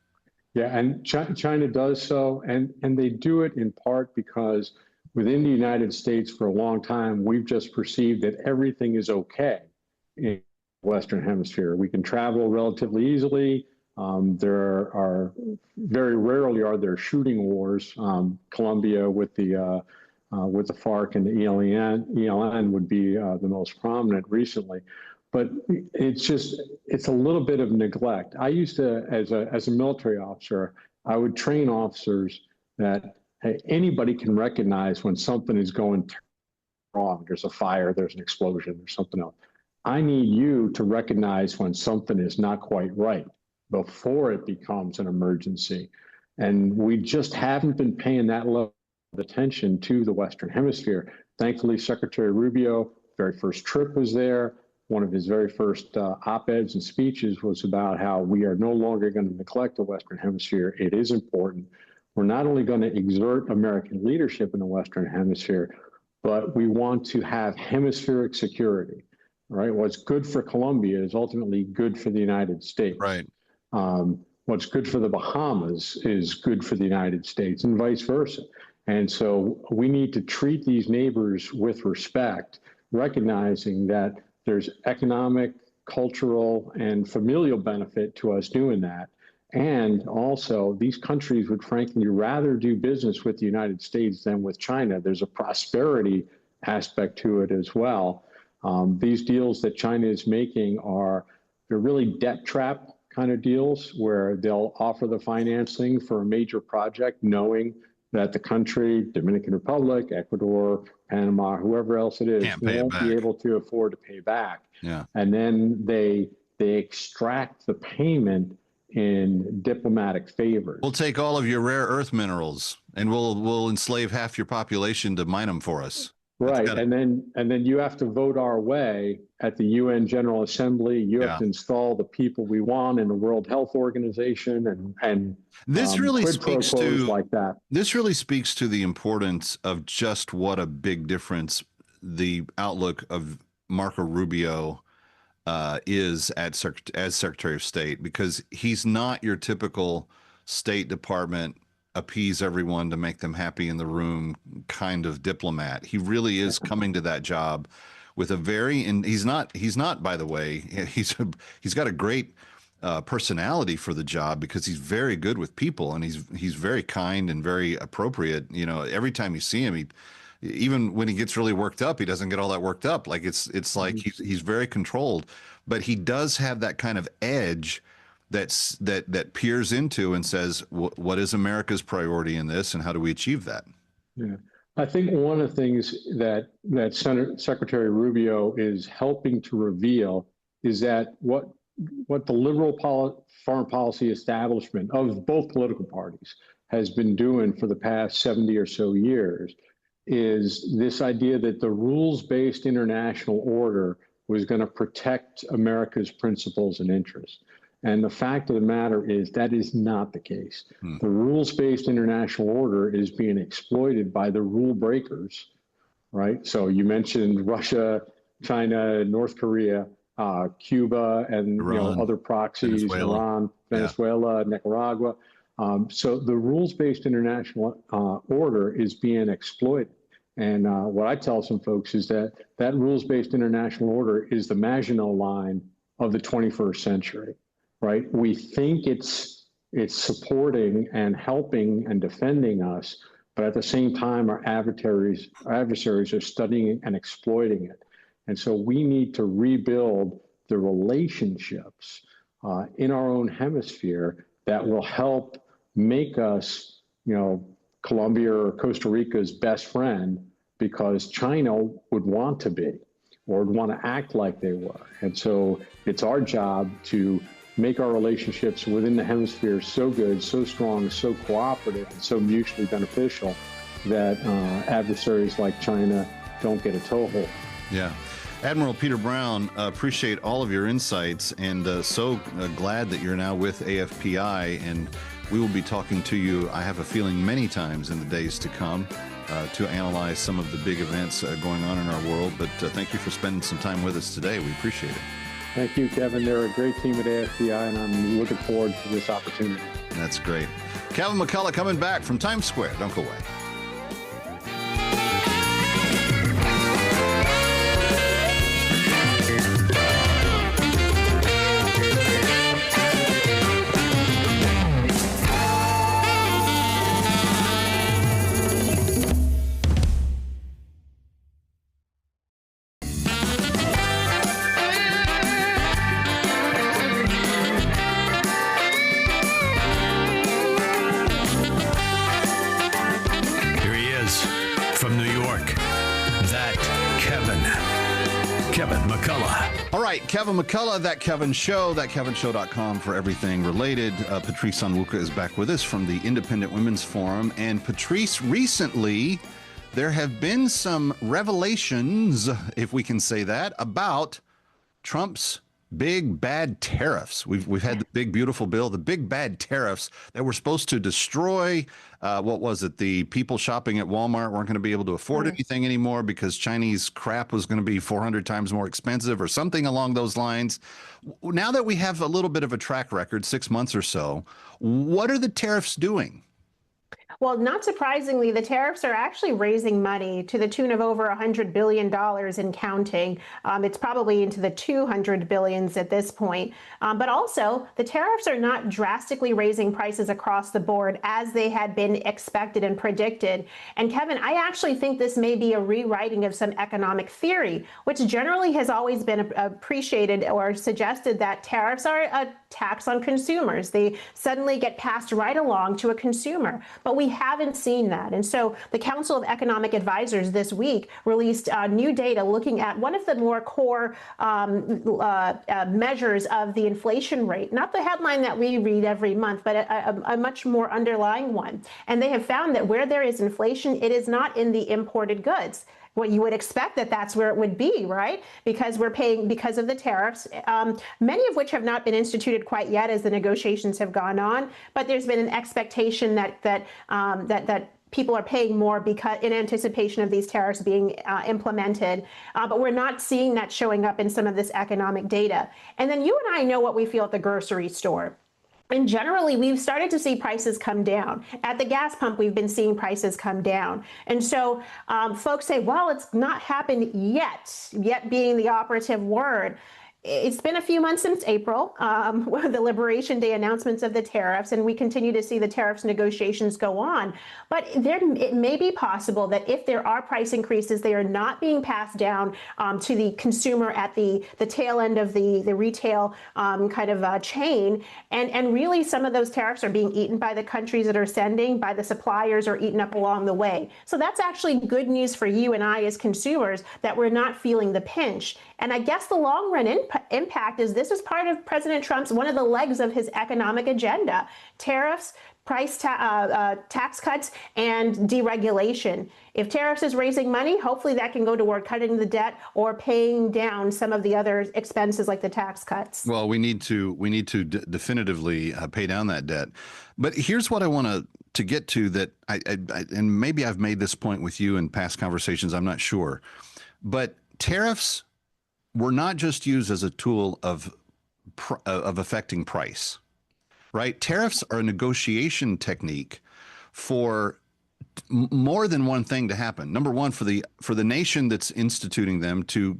Yeah, and China does so, and they do it in part because within the United States for a long time, we've just perceived that everything is okay in the Western Hemisphere. We can travel relatively easily. There are very rarely are there shooting wars. Colombia with the FARC and the ELN would be the most prominent recently. But it's a little bit of neglect. I used to, as a military officer, I would train officers that anybody can recognize when something is going wrong. There's a fire, there's an explosion, there's something else. I need you to recognize when something is not quite right before it becomes an emergency. And we just haven't been paying that level of attention to the Western Hemisphere. Thankfully, Secretary Rubio, very first trip was there. One of his very first op-eds and speeches was about how we are no longer going to neglect the Western Hemisphere. It is important. We're not only going to exert American leadership in the Western Hemisphere, but we want to have hemispheric security, right? What's good for Colombia is ultimately good for the United States. Right. What's good for the Bahamas is good for the United States and vice versa. And so we need to treat these neighbors with respect, recognizing that there's economic, cultural, and familial benefit to us doing that. And also, these countries would frankly rather do business with the United States than with China. There's a prosperity aspect to it as well. These deals that China is making they're really debt trap kind of deals where they'll offer the financing for a major project, knowing that the country, Dominican Republic, Ecuador, Panama, whoever else it is, won't be able to afford to pay back. Yeah. And then they extract the payment in diplomatic favors. We'll take all of your rare earth minerals and we'll enslave half your population to mine them for us. Right. And then you have to vote our way at the UN General Assembly. You have to install the people we want in the World Health Organization and this really speaks to like that. This really speaks to the importance of just what a big difference the outlook of Marco Rubio is as Secretary of State, because he's not your typical State Department appease everyone to make them happy in the room kind of diplomat. He really is coming to that job with and he's not, by the way, he's got a great personality for the job because he's very good with people and he's very kind and very appropriate. Every time you see him, even when he gets really worked up, he doesn't get all that worked up. Like it's like he's very controlled, but he does have that kind of edge that peers into and says, what is America's priority in this and how do we achieve that? Yeah, I think one of the things that Secretary Rubio is helping to reveal is that what the liberal foreign policy establishment of both political parties has been doing for the past 70 or so years is this idea that the rules-based international order was going to protect America's principles and interests. And the fact of the matter is that is not the case. The rules-based international order is being exploited by the rule breakers, right? So you mentioned Russia, China, North Korea, Cuba, and Iran, other proxies, Venezuela. Iran, Venezuela, Nicaragua. So the rules-based international order is being exploited. And what I tell some folks is that rules-based international order is the Maginot Line of the 21st century. Right? We think it's supporting and helping and defending us, but at the same time, our adversaries are studying and exploiting it. And so we need to rebuild the relationships in our own hemisphere that will help make us, Colombia or Costa Rica's best friend, because China would want to be or would want to act like they were. And so it's our job to make our relationships within the hemisphere so good, so strong, so cooperative, and so mutually beneficial that adversaries like China don't get a toehold. Yeah. Admiral Peter Brown, appreciate all of your insights, and so glad that you're now with AFPI, and we will be talking to you, I have a feeling, many times in the days to come to analyze some of the big events going on in our world. But thank you for spending some time with us today. We appreciate it. Thank you, Kevin. They're a great team at AFPI, and I'm looking forward to this opportunity. That's great. Kevin McCullough coming back from Times Square. Don't go away. Kevin McCullough, That Kevin Show, thatkevinshow.com for everything related. Patrice Onwuka is back with us from the Independent Women's Forum. And Patrice, recently there have been some revelations, if we can say that, about Trump's big bad tariffs. We've had the big beautiful bill, the big bad tariffs that were supposed to destroy, what was it? The people shopping at Walmart weren't going to be able to afford anything anymore because Chinese crap was going to be 400 times more expensive or something along those lines. Now that we have a little bit of a track record, 6 months or so, what are the tariffs doing? Well, not surprisingly, the tariffs are actually raising money to the tune of over $100 billion and counting. It's probably into the 200 billions at this point. But also, the tariffs are not drastically raising prices across the board as they had been expected and predicted. And Kevin, I actually think this may be a rewriting of some economic theory, which generally has always been appreciated or suggested that tariffs are a tax on consumers. They suddenly get passed right along to a consumer. But we haven't seen that. And so the Council of Economic Advisors this week released new data looking at one of the more core measures of the inflation rate, not the headline that we read every month, but a much more underlying one. And they have found that where there is inflation, it is not in the imported goods. Well, you would expect that that's where it would be, right? Because we're paying because of the tariffs, many of which have not been instituted quite yet as the negotiations have gone on. But there's been an expectation that people are paying more because in anticipation of these tariffs being implemented. But we're not seeing that showing up in some of this economic data. And then you and I know what we feel at the grocery store. And generally, we've started to see prices come down. At the gas pump, we've been seeing prices come down. And so folks say, well, it's not happened yet being the operative word. It's been a few months since April, the Liberation Day announcements of the tariffs, and we continue to see the tariffs negotiations go on. But it may be possible that if there are price increases, they are not being passed down to the consumer at the tail end of the retail chain. And really, some of those tariffs are being eaten by the countries that are sending, by the suppliers, or eaten up along the way. So that's actually good news for you and I as consumers, that we're not feeling the pinch. And I guess the long run impact is this is part of President Trump's, one of the legs of his economic agenda: tariffs, tax cuts, and deregulation. If tariffs is raising money, hopefully that can go toward cutting the debt or paying down some of the other expenses like the tax cuts. Well, we need to definitively pay down that debt. But here's what I want to get to that I and maybe I've made this point with you in past conversations, I'm not sure. But tariffs were not just used as a tool of affecting price, right? Tariffs are a negotiation technique for more than one thing to happen. Number one, for the nation that's instituting them to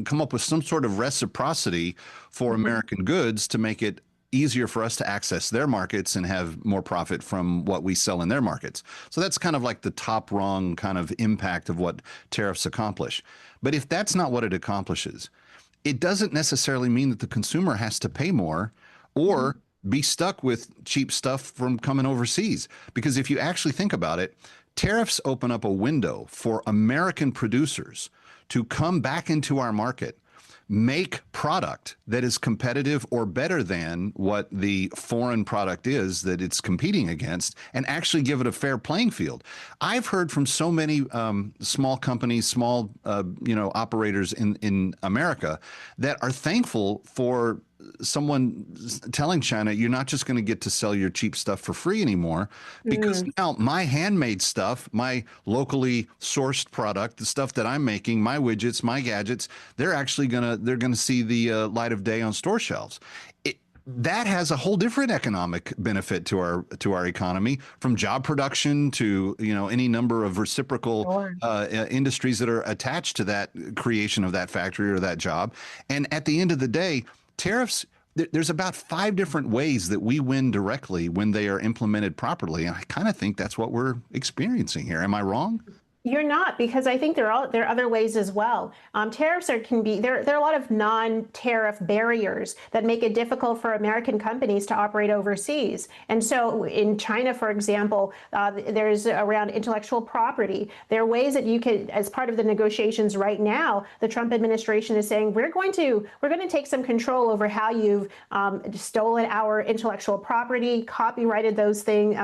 come up with some sort of reciprocity for American goods to make it easier for us to access their markets and have more profit from what we sell in their markets. So that's kind of like the top rung kind of impact of what tariffs accomplish. But if that's not what it accomplishes, it doesn't necessarily mean that the consumer has to pay more or be stuck with cheap stuff from coming overseas. Because if you actually think about it, tariffs open up a window for American producers to come back into our market, make product that is competitive or better than what the foreign product is that it's competing against, and actually give it a fair playing field. I've heard from so many small companies, small operators in America that are thankful for someone telling China, you're not just going to get to sell your cheap stuff for free anymore, because now my handmade stuff, my locally sourced product, the stuff that I'm making, my widgets, my gadgets, they're going to see the light of day on store shelves. That has a whole different economic benefit to our economy, from job production to any number of reciprocal industries that are attached to that creation of that factory or that job. And at the end of the day, tariffs, there's about 5 different ways that we win directly when they are implemented properly. And I kind of think that's what we're experiencing here. Am I wrong? You're not, because I think there are other ways as well. Tariffs there are a lot of non-tariff barriers that make it difficult for American companies to operate overseas. And so in China, for example, there's around intellectual property. There are ways that you could, as part of the negotiations right now, the Trump administration is saying we're going to take some control over how you've stolen our intellectual property, copyrighted those things,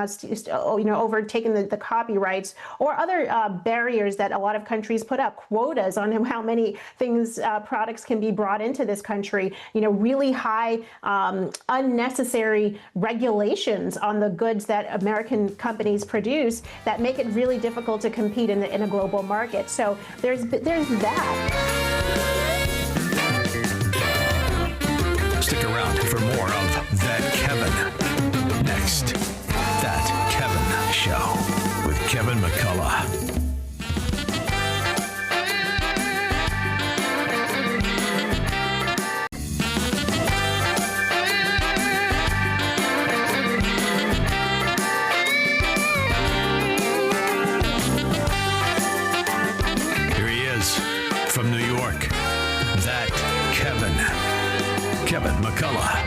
overtaken the copyrights, or other barriers that a lot of countries put up, quotas on how many products can be brought into this country, really high unnecessary regulations on the goods that American companies produce that make it really difficult to compete in a global market. So there's that. Stick around for more of That Kevin. Next, That Kevin Show with Kevin McCullough. From New York, That Kevin McCullough.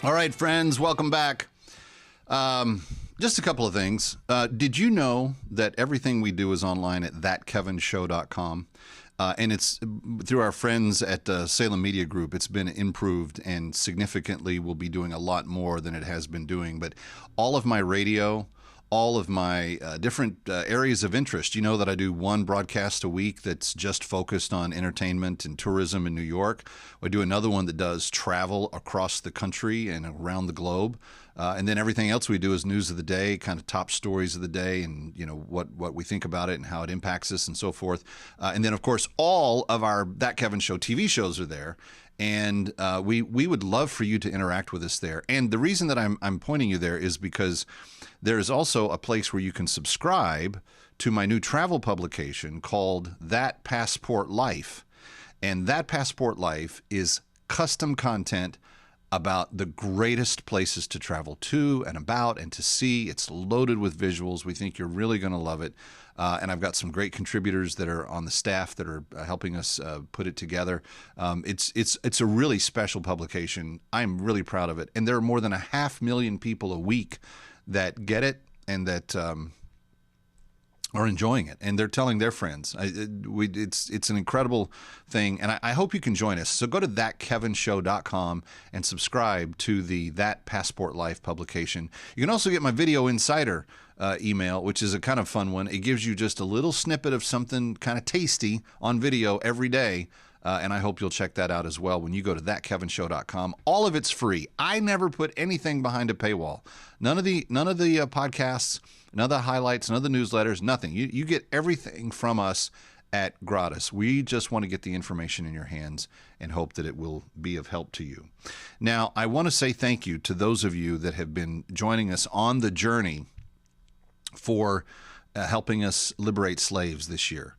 All right, friends, welcome back. Just a couple of things. Did you know that everything we do is online at thatkevinshow.com? And it's through our friends at Salem Media Group. It's been improved and significantly will be doing a lot more than it has been doing. But all of my radio, all of my different areas of interest, you know that I do one broadcast a week that's just focused on entertainment and tourism in New York. I do another one that does travel across the country and around the globe. And then everything else we do is news of the day, kind of top stories of the day, and what we think about it and how it impacts us and so forth. And then, of course, all of our That Kevin Show TV shows are there. And we would love for you to interact with us there. And the reason that I'm pointing you there is because there is also a place where you can subscribe to my new travel publication called That Passport Life. And That Passport Life is custom content about the greatest places to travel to and about and to see. It's loaded with visuals. We think you're really going to love it. And I've got some great contributors that are on the staff that are helping us put it together. It's a really special publication. I'm really proud of it. And there are more than 500,000 people a week that get it and that are enjoying it, and they're telling their friends. It's an incredible thing, and I hope you can join us. So go to thatkevinshow.com and subscribe to the That Passport Life publication. You can also get my Video Insider email, which is a kind of fun one. It gives you just a little snippet of something kind of tasty on video every day. And I hope you'll check that out as well when you go to thatkevinshow.com. All of it's free. I never put anything behind a paywall. None of the podcasts, none of the highlights, none of the newsletters, nothing. You get everything from us at gratis. We just want to get the information in your hands and hope that it will be of help to you. Now, I want to say thank you to those of you that have been joining us on the journey for helping us liberate slaves this year.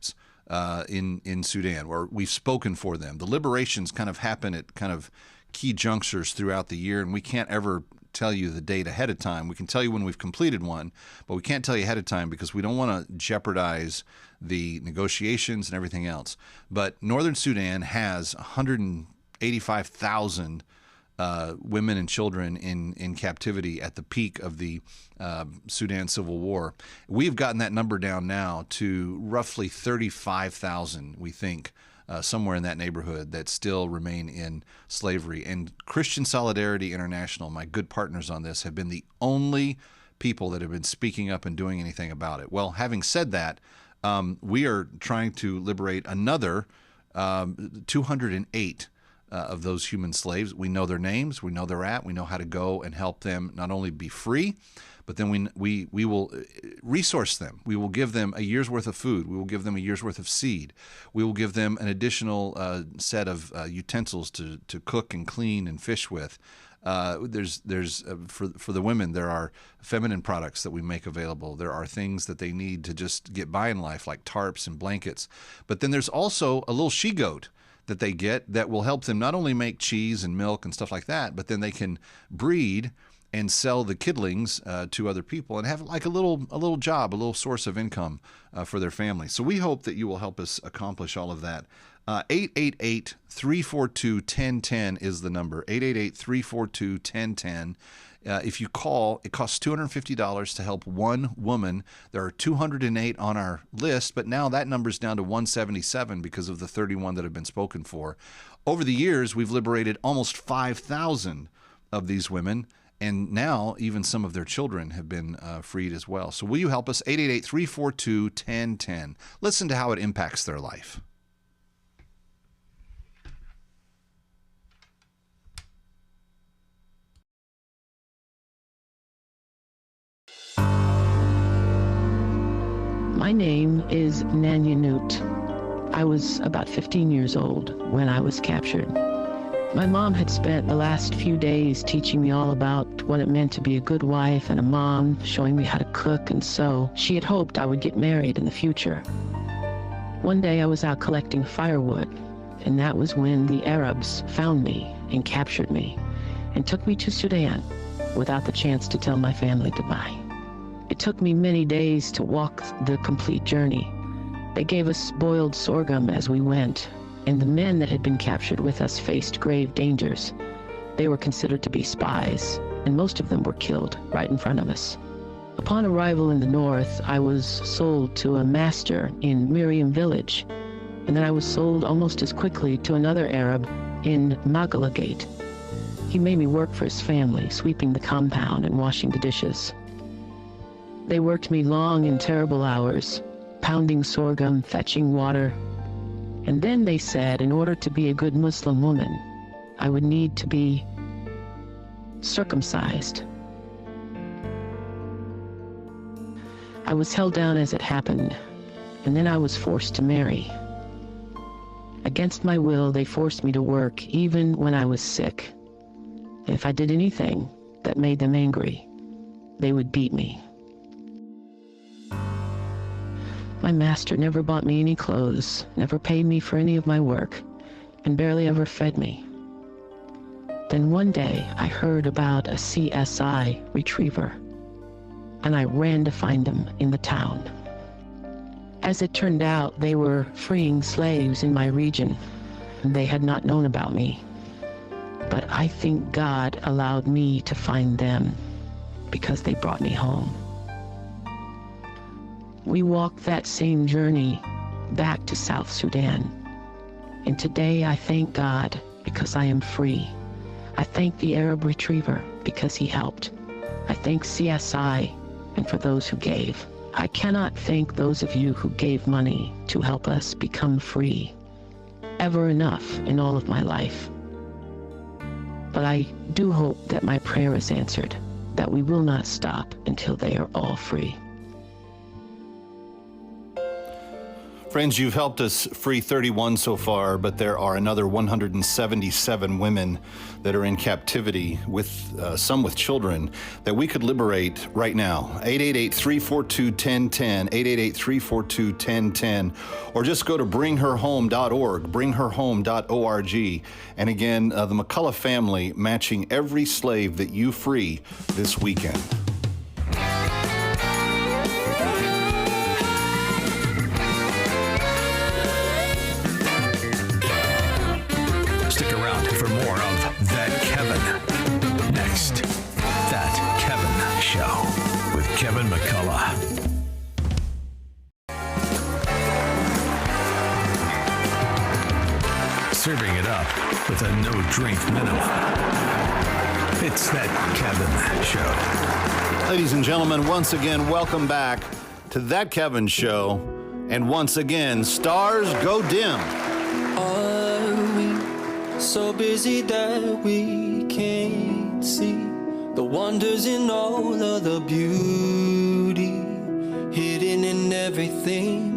In Sudan, where we've spoken for them. The liberations kind of happen at kind of key junctures throughout the year, and we can't ever tell you the date ahead of time. We can tell you when we've completed one, but we can't tell you ahead of time because we don't want to jeopardize the negotiations and everything else. But Northern Sudan has 185,000 women and children in captivity at the peak of the Sudan Civil War. We've gotten that number down now to roughly 35,000, we think, somewhere in that neighborhood, that still remain in slavery. And Christian Solidarity International, my good partners on this, have been the only people that have been speaking up and doing anything about it. Well, having said that, we are trying to liberate another 208 of those human slaves. We know their names, we know they're at, we know how to go and help them not only be free, but then we will resource them. We will give them a year's worth of food. We will give them a year's worth of seed. We will give them an additional set of utensils to cook and clean and fish with. There's for the women, there are feminine products that we make available. There are things that they need to just get by in life, like tarps and blankets. But then there's also a little she-goat that they get that will help them not only make cheese and milk and stuff like that, but then they can breed and sell the kidlings to other people and have like a little job, a little source of income for their family. So we hope that you will help us accomplish all of that. 888-342-1010 is the number, 888-342-1010. If you call, it costs $250 to help one woman. There are 208 on our list, but now that number's down to 177 because of the 31 that have been spoken for. Over the years, we've liberated almost 5,000 of these women, and now even some of their children have been freed as well. So will you help us? 888-342-1010. Listen to how it impacts their life. My name is Nanyanut. I was about 15 years old when I was captured. My mom had spent the last few days teaching me all about what it meant to be a good wife and a mom, showing me how to cook and sew. She had hoped I would get married in the future. One day I was out collecting firewood, and that was when the Arabs found me and captured me and took me to Sudan without the chance to tell my family goodbye. It took me many days to walk the complete journey. They gave us boiled sorghum as we went, and the men that had been captured with us faced grave dangers. They were considered to be spies, and most of them were killed right in front of us. Upon arrival in the north, I was sold to a master in Miriam village, and then I was sold almost as quickly to another Arab in Magalagate. He made me work for his family, sweeping the compound and washing the dishes. They worked me long and terrible hours, pounding sorghum, fetching water. And then they said in order to be a good Muslim woman, I would need to be circumcised. I was held down as it happened, and then I was forced to marry. Against my will, they forced me to work even when I was sick. And if I did anything that made them angry, they would beat me. My master never bought me any clothes, never paid me for any of my work, and barely ever fed me. Then one day, I heard about a CSI retriever, and I ran to find him in the town. As it turned out, they were freeing slaves in my region, and they had not known about me. But I think God allowed me to find them because they brought me home. We walked that same journey back to South Sudan. And today I thank God because I am free. I thank the Arab retriever because he helped. I thank CSI and for those who gave. I cannot thank those of you who gave money to help us become free ever enough in all of my life. But I do hope that my prayer is answered, that we will not stop until they are all free. Friends, you've helped us free 31 so far, but there are another 177 women that are in captivity, with some with children, that we could liberate right now. 888-342-1010, 888-342-1010, or just go to bringherhome.org, bringherhome.org. And again, the McCullough family matching every slave that you free this weekend. Stick around for more of That Kevin. Next, That Kevin Show with Kevin McCullough. Serving it up with a no-drink minimum. It's That Kevin Show. Ladies and gentlemen, once again, welcome back to That Kevin Show. And once again, stars go dim. Are we so busy that we can't see the wonders in all of the beauty hidden in everything?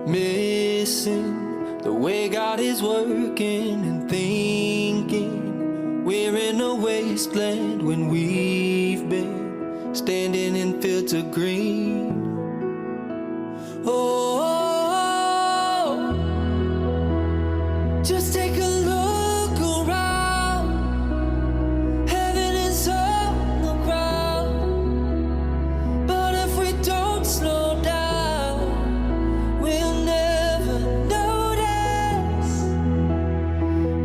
Missing the way God is working and thinking we're in a wasteland when we've been standing in fields of green. Oh, just take a look around. Heaven is on the ground. But if we don't slow down, we'll never notice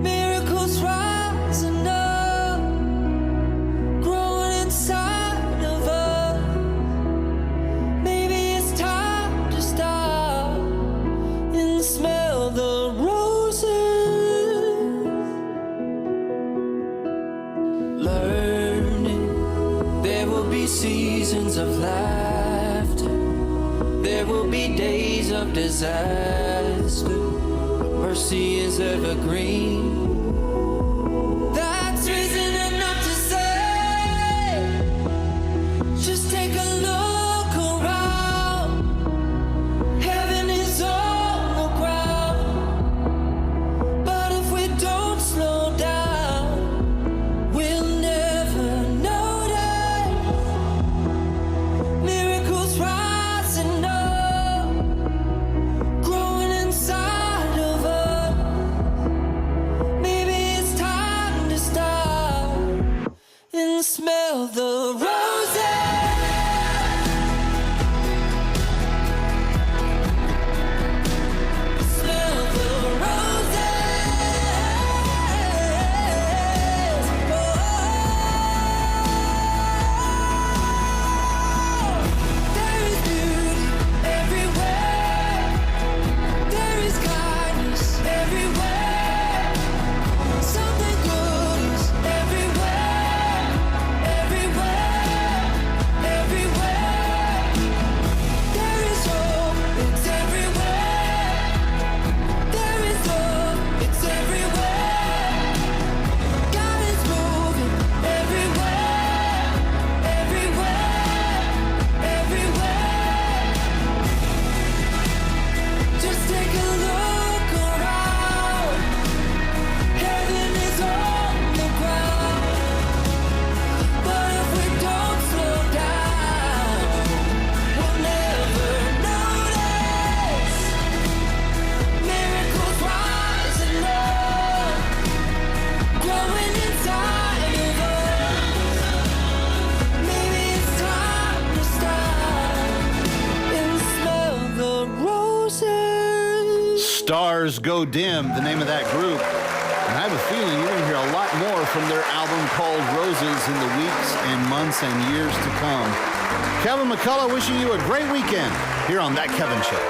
miracles rising up, growing inside of us. Maybe it's time to stop and smell the roses. Learning there will be seasons of laughter, there will be days of disaster, but mercy is evergreen. That's reason enough to say, just take a look around. Heaven is on the ground. But if we don't slow down, we'll never notice miracles rising up, growing inside of us. Maybe it's time to stop and smell the roses. Smell the there is beauty everywhere. There is kindness everywhere. Something good is everywhere. Everywhere. Everywhere. There is hope, it's everywhere. There is love, it's everywhere. God is moving everywhere. Everywhere. Everywhere. Just take a look around. Heaven is on the ground. But if we don't slow down, we'll never notice miracles rising up, growing inside of us. Maybe it's time to stop and smell the roses. Stars Go Dim, the name of that group. And I have a feeling you're going to hear a lot more from their album called Roses in the weeks and months and years to come. Kevin McCullough wishing you a great weekend here on That Kevin Show.